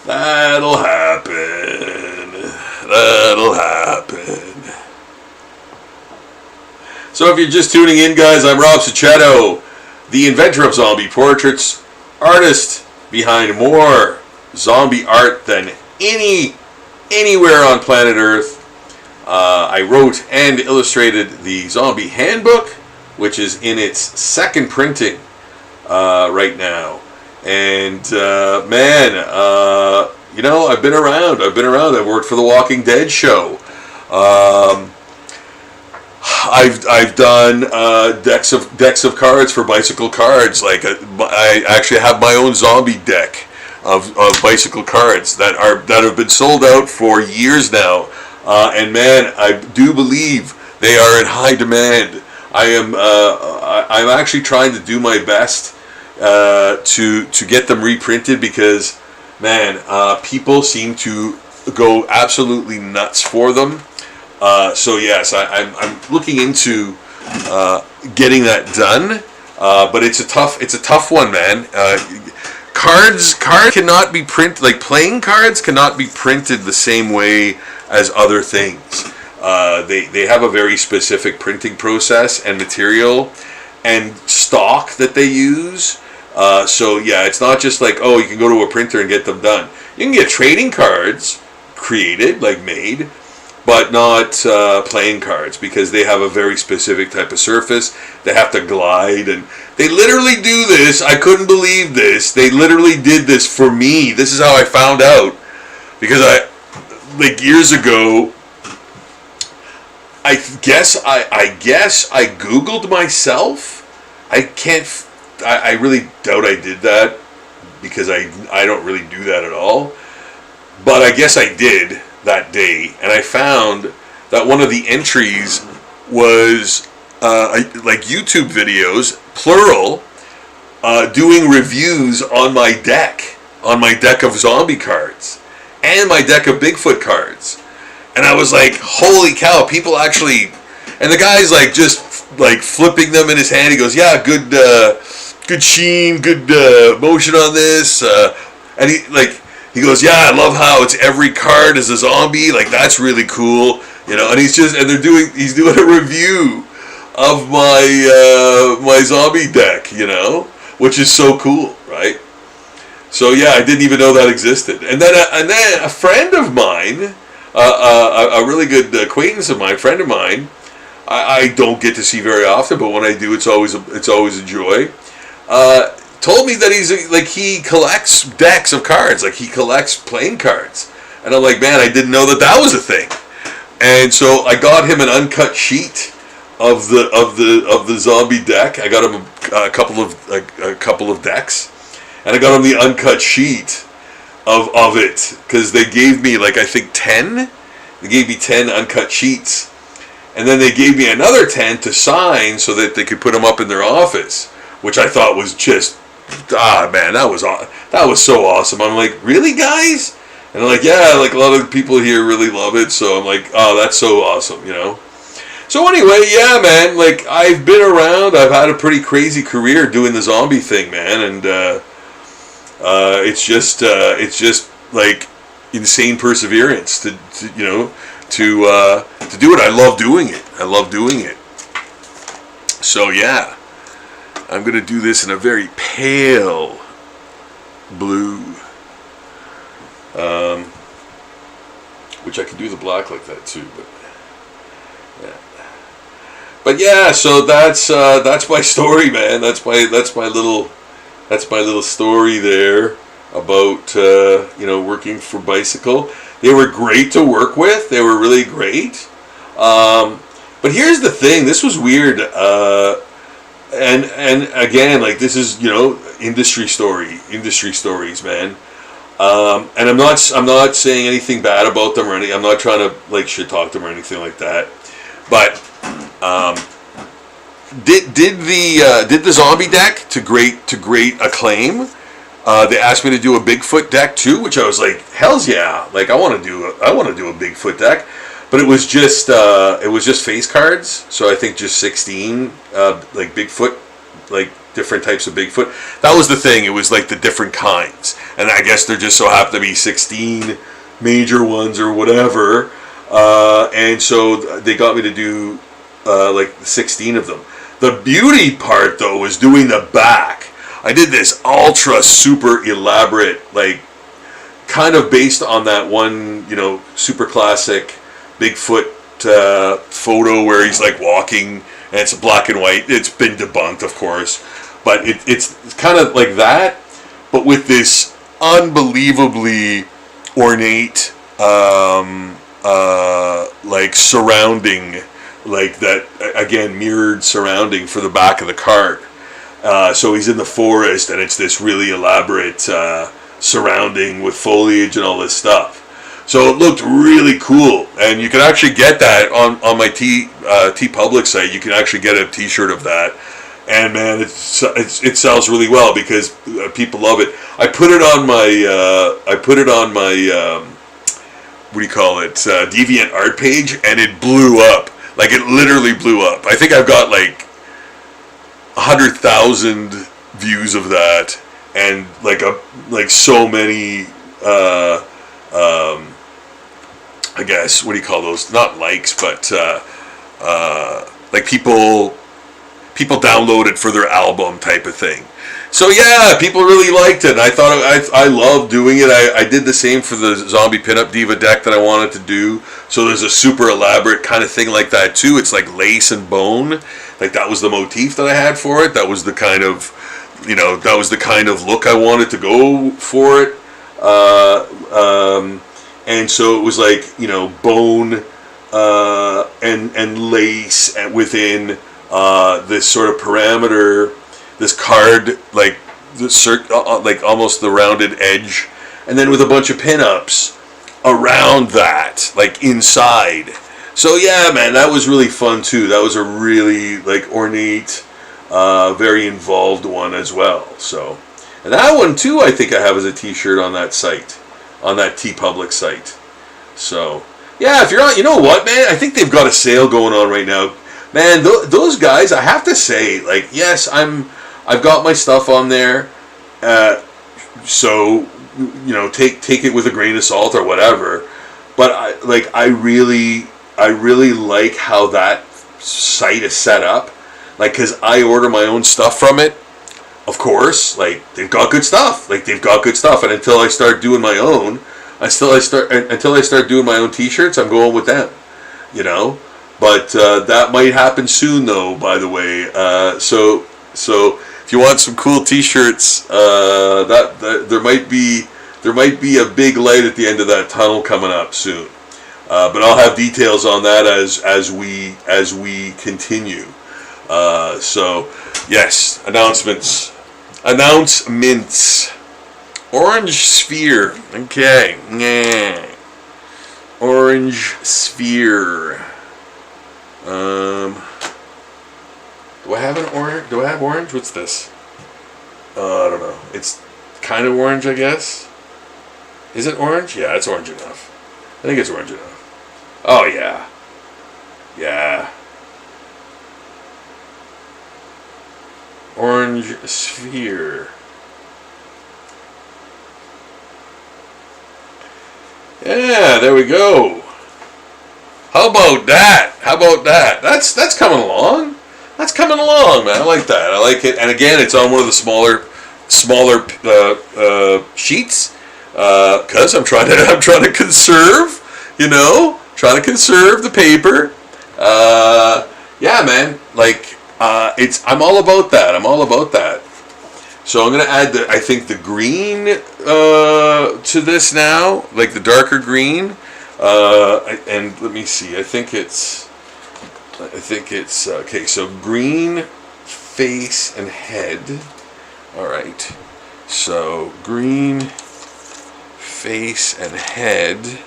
that'll happen. So if you're just tuning in, guys, I'm Rob Sachetto, the inventor of zombie portraits, artist behind more zombie art than anywhere on planet Earth. I wrote and illustrated the Zombie Handbook, which is in its second printing right now. And man, I've been around. I've worked for the Walking Dead show. I've done decks of cards for bicycle cards. I actually have my own zombie deck of bicycle cards that have been sold out for years now. And man, I do believe they are in high demand. I'm actually trying to do my best to get them reprinted, because man, people seem to go absolutely nuts for them. So yes, I'm looking into getting that done. But it's a tough one, man. Cards cannot be printed, playing cards cannot be printed the same way as other things. They have a very specific printing process and material and stock that they use. So yeah, it's not just you can go to a printer and get them done. You can get trading cards created, made, but not playing cards, because they have a very specific type of surface. They have to glide, and they literally do this. I couldn't believe this. They literally did this for me. This is how I found out, because years ago, I guess I Googled myself. I really doubt I did that, because I don't really do that at all. But I guess I did that day, and I found that one of the entries was YouTube videos, plural, doing reviews on my deck of zombie cards and my deck of Bigfoot cards. And I was like, holy cow, people actually, and the guy's just flipping them in his hand. He goes, yeah, good sheen, good motion on this, and he goes, yeah, I love how it's every card is a zombie. That's really cool, And he's doing a review of my zombie deck, which is so cool, right? So yeah, I didn't even know that existed. And then a friend of mine, a really good acquaintance of mine, friend of mine, I don't get to see very often, but when I do, it's always a joy. Told me that he collects decks of cards, he collects playing cards, and I'm like, man, I didn't know that was a thing. And so I got him an uncut sheet of the zombie deck. I got him a couple of decks, and I got him the uncut sheet of it, because they gave me I think 10. They gave me 10 uncut sheets, And then they gave me another 10 to sign so that they could put them up in their office, which I thought was just, man, that was so awesome. I'm like, really, guys? And they're like, yeah, like a lot of people here really love it. So I'm like, oh, that's so awesome, you know? So anyway, yeah, man, like I've been around. I've had a pretty crazy career doing the zombie thing, man. And it's just like insane perseverance to you know, to do it. I love doing it. I love doing it. So yeah, I'm going to do this in a very pale blue. Which I can do the black like that too, but yeah. But yeah, so that's my story, man. That's my little story there about you know, working for Bicycle. They were great to work with. They were really great. But here's the thing. This was weird. And again, like this is, you know, industry stories, man. And I'm not saying anything bad about them or anything. I'm not trying to like shit talk them or anything like that. But did the zombie deck to great acclaim. They asked me to do a Bigfoot deck too, which I was like, hell's yeah! Like I want to do a Bigfoot deck, but it was just face cards. So I think just 16 like Bigfoot, like different types of Bigfoot. That was the thing. It was like the different kinds, and I guess there just so happened to be 16 major ones or whatever. And so they got me to do like 16 of them. The beauty part though was doing the back. I did this ultra super elaborate, like kind of based on that one, you know, super classic Bigfoot photo where he's like walking and it's black and white. It's been debunked, of course, but it's kind of like that, but with this unbelievably ornate, like surrounding, like that again mirrored surrounding for the back of the card. So he's in the forest, and it's this really elaborate surrounding with foliage and all this stuff. So it looked really cool, and you can actually get that on my T Public site. You can actually get a T-shirt of that, and man, it sells really well because people love it. I put it on my what do you call it, Deviant Art page, and it blew up. Like it literally blew up. I think I've got like 100,000 views of that, and like so many I guess, what do you call those, not likes, but like people downloaded for their album type of thing. So yeah, people really liked it, and I thought I loved doing it. I did the same for the Zombie Pinup Diva deck that I wanted to do. So there's a super elaborate kind of thing like that too. It's like lace and bone. Like that was the motif that I had for it. That was the kind of, you know, that was the kind of look I wanted to go for it. And so it was like, you know, bone and lace within this sort of parameter, this card, like like almost the rounded edge, and then with a bunch of pinups around that, like inside. So yeah, man, that was really fun too. That was a really like ornate, very involved one as well. So, and that one too, I think I have as a T-shirt on that site, on that TeePublic site. So yeah, if you're on, you know what, man, I think they've got a sale going on right now. Man, those guys, I have to say, like, yes, I've got my stuff on there, so you know, take it with a grain of salt or whatever. But I really like how that site is set up, like, because I order my own stuff from it. Of course, like they've got good stuff, and until I start doing my own, until I start doing my own T-shirts, I'm going with them, you know. But that might happen soon, though. By the way, so if you want some cool T-shirts, that there might be a big light at the end of that tunnel coming up soon. But I'll have details on that as we continue. So yes, announcements. Orange sphere. Okay. Yeah. Orange sphere. Um, do I have an orange? Do I have orange? What's this? I don't know. It's kind of orange, I guess. Is it orange? Yeah, it's orange enough. I think it's orange enough. Oh, yeah. Yeah. Orange sphere. Yeah, there we go. How about that? How about that? That's coming along. That's coming along, man. I like that. I like it. And again, it's on one of the smaller sheets because I'm trying to conserve. Trying to conserve the paper. Yeah, man. Like I'm all about that. I'm all about that. So I'm going to add I think the green to this now, like the darker green. And let me see. I think it's okay. So green face and head. All right. So green face and head.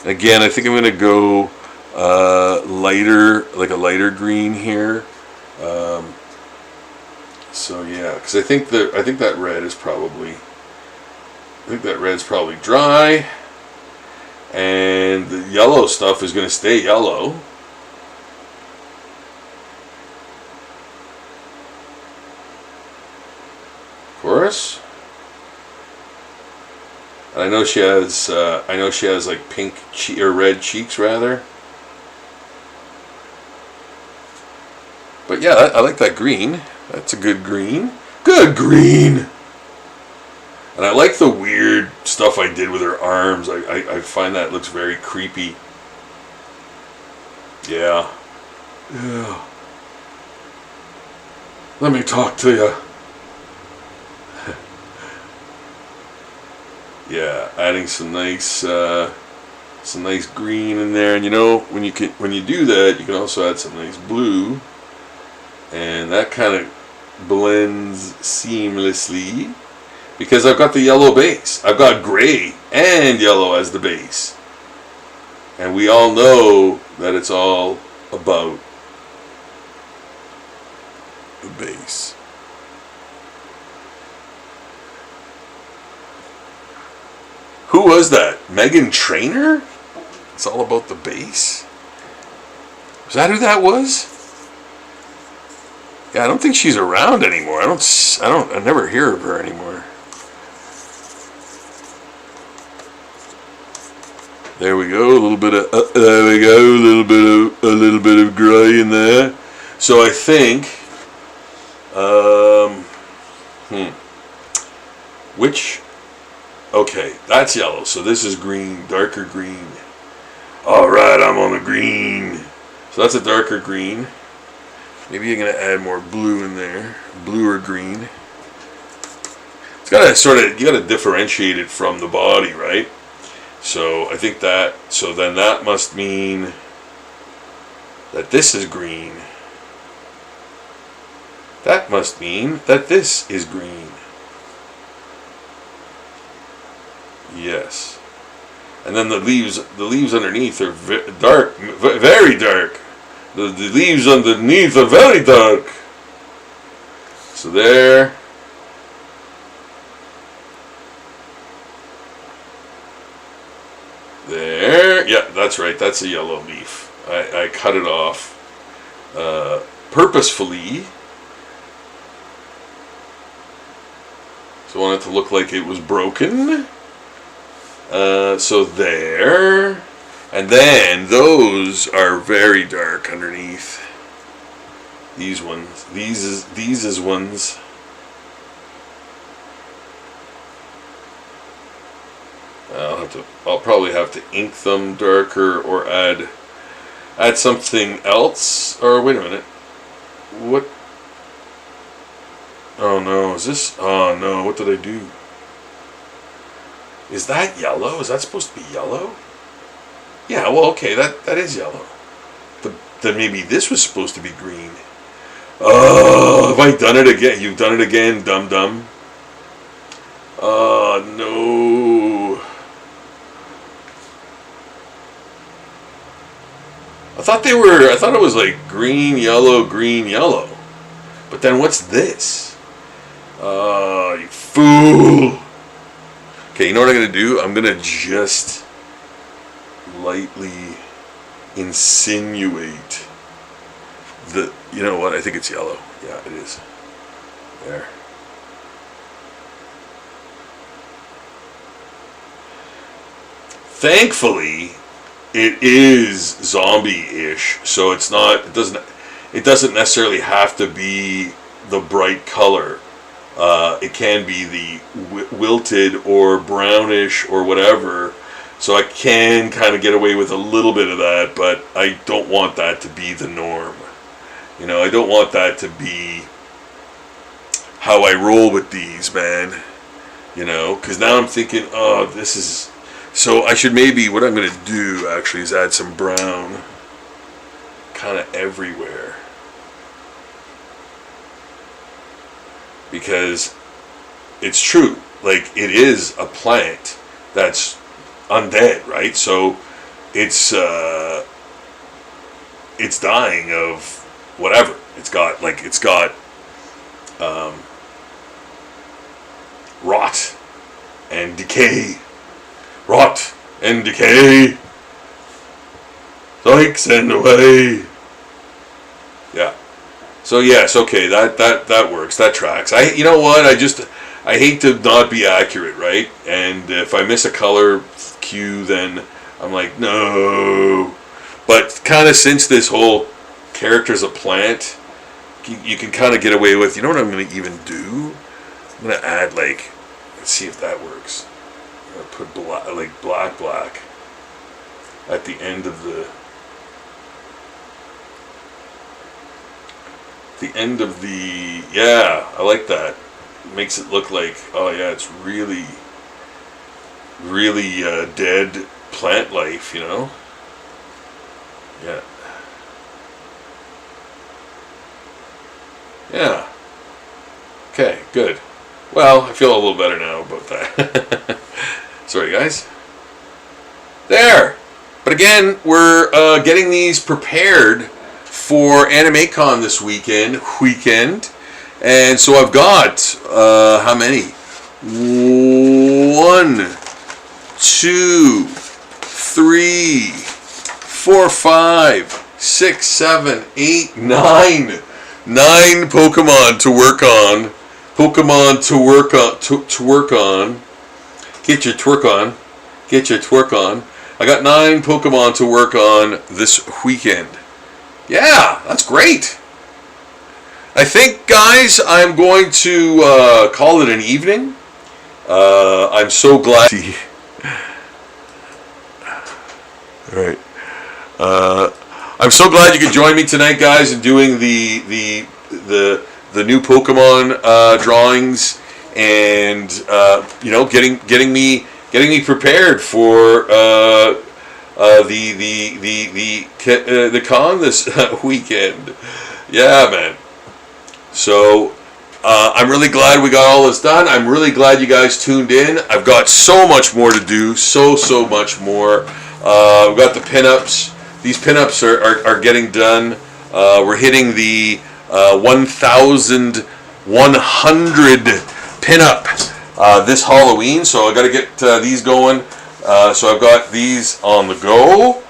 Again, I think I'm going to go lighter, like a lighter green here. So yeah, because I think that red is probably dry, and the yellow stuff is going to stay yellow. Of course. And I know she has like pink or red cheeks rather. But yeah, I like that green. That's a good green. Good green! And I like the weird stuff I did with her arms. I find that looks very creepy. Yeah. Yeah. Let me talk to you. Yeah, adding some nice green in there. And when you do that, you can also add some nice blue. And that kind of blends seamlessly because I've got the yellow base. I've got gray and yellow as the base. And we all know that it's all about the base. Who was that? Meghan Trainor? It's all about the base? Was that who that was? Yeah, I don't think she's around anymore. I never hear of her anymore. There we go, a little bit of gray in there. So I think, okay, that's yellow. So this is green, darker green. All right, I'm on the green. So that's a darker green. Maybe you're going to add more blue in there. Blue or green. It's got to you got to differentiate it from the body, right? So I think then that must mean that this is green. That must mean that this is green. Yes. And then the leaves underneath are dark, very dark. The leaves underneath are very dark. So there. There. Yeah, that's right. That's a yellow leaf. I cut it off purposefully. So I want it to look like it was broken. So there. And then those are very dark underneath. These ones. These is ones. I'll probably have to ink them darker or add something else. Or wait a minute. What? Oh no, is this? Oh no, what did I do? Is that yellow? Is that supposed to be yellow? Yeah, well, okay, that is yellow. Then maybe this was supposed to be green. Oh, have I done it again? You've done it again, dum-dum. Oh, no. I thought it was like green, yellow, green, yellow. But then what's this? Oh, you fool. Okay, you know what I'm going to do? I'm going to just lightly insinuate the, you know what? I think it's yellow. Yeah, it is. There. Thankfully, it is zombie-ish, so it doesn't necessarily have to be the bright color. It can be the wilted or brownish or whatever. So I can kind of get away with a little bit of that, but I don't want that to be the norm. You know, I don't want that to be how I roll with these, man. You know, because now I'm thinking, oh, this is... So I should maybe, what I'm going to do actually is add some brown kind of everywhere. Because it's true, like it is a plant that's undead, right? So it's dying of whatever. It's got rot and decay. Rot and decay. Thanks and away. Yeah. So yes, okay, that works. That tracks. You know what? I hate to not be accurate, right? And if I miss a color cue, then I'm like, no. But kind of since this whole character's a plant, you can kind of get away with. You know what I'm going to even do? I'm going to add like, let's see if that works. I'm going to put black at the end of the. Yeah, I like that. It makes it look like, oh yeah, it's really dead plant life, you know? Yeah. Yeah. Okay, good. Well, I feel a little better now about that. Sorry, guys. There! But again, we're getting these prepared for AnimeCon this weekend, and so I've got how many? 1, 2, 3, 4, 5, 6, 7, 8, 9 Pokemon to work on. To work on. Get your twerk on. I got 9 Pokemon to work on this weekend. Yeah, that's great. I think, guys, I'm going to call it an evening. I'm so glad. All right. I'm so glad you could join me tonight, guys, in doing the new Pokemon drawings, and you know, getting me prepared for the con this weekend. Yeah, man. So I'm really glad we got all this done. I'm really glad you guys tuned in. I've got so much more to do. So much more. We've got the pinups. These pinups are getting done. We're hitting the 1,100 pinup this Halloween. So I got to get these going. So I've got these on the go,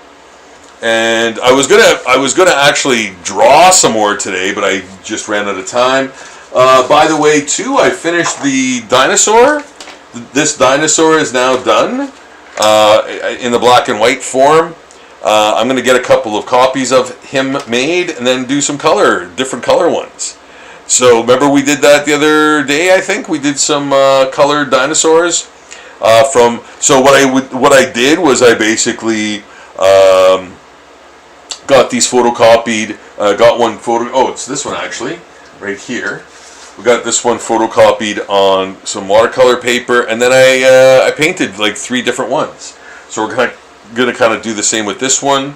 and I was gonna actually draw some more today, but I just ran out of time. By the way, too, I finished the dinosaur. This dinosaur is now done in the black and white form. I'm gonna get a couple of copies of him made, and then do some different color ones. So remember we did that the other day. I think we did some colored dinosaurs. So what I did was I basically got these photocopied. Got one photo. Oh, it's this one actually, right here. We got this one photocopied on some watercolor paper, and then I painted like 3 different ones. So we're gonna kind of do the same with this one.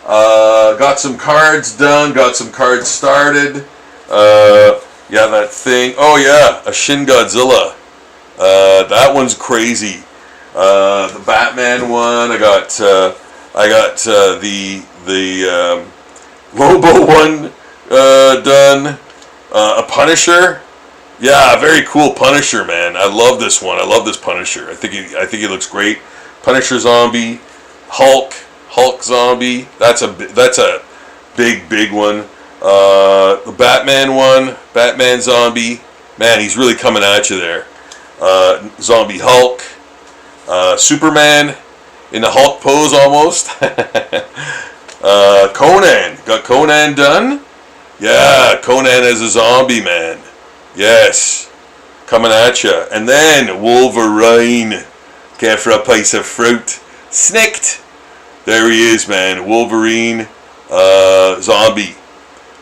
Got some cards done. Got some cards started. Yeah, that thing. Oh yeah, a Shin Godzilla. That one's crazy. The Batman one. I got I got the Lobo one done. A Punisher. Yeah, very cool Punisher, man. I love this one. I love this Punisher. I think he looks great. Punisher zombie, Hulk zombie. That's a big one. The Batman one, Batman zombie. Man, he's really coming at you there. Zombie Hulk, Superman in the Hulk pose almost. Conan, got Conan done. Yeah, Conan as a zombie, man. Yes, coming at you. And then Wolverine. Care for a piece of fruit? Snicked. There he is, man. Wolverine, zombie.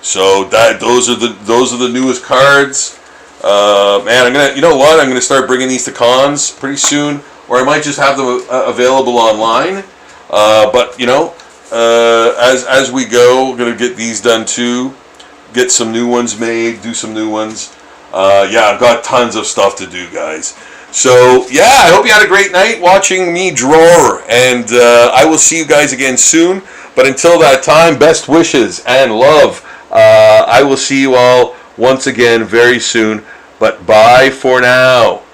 So those are the newest cards. Man, you know what? I'm gonna start bringing these to cons pretty soon, or I might just have them available online. But you know, as we go, we're gonna get these done too. Get some new ones made. Do some new ones. Yeah, I've got tons of stuff to do, guys. So, yeah, I hope you had a great night watching me draw, and I will see you guys again soon. But until that time, best wishes and love. I will see you all once again very soon, but bye for now.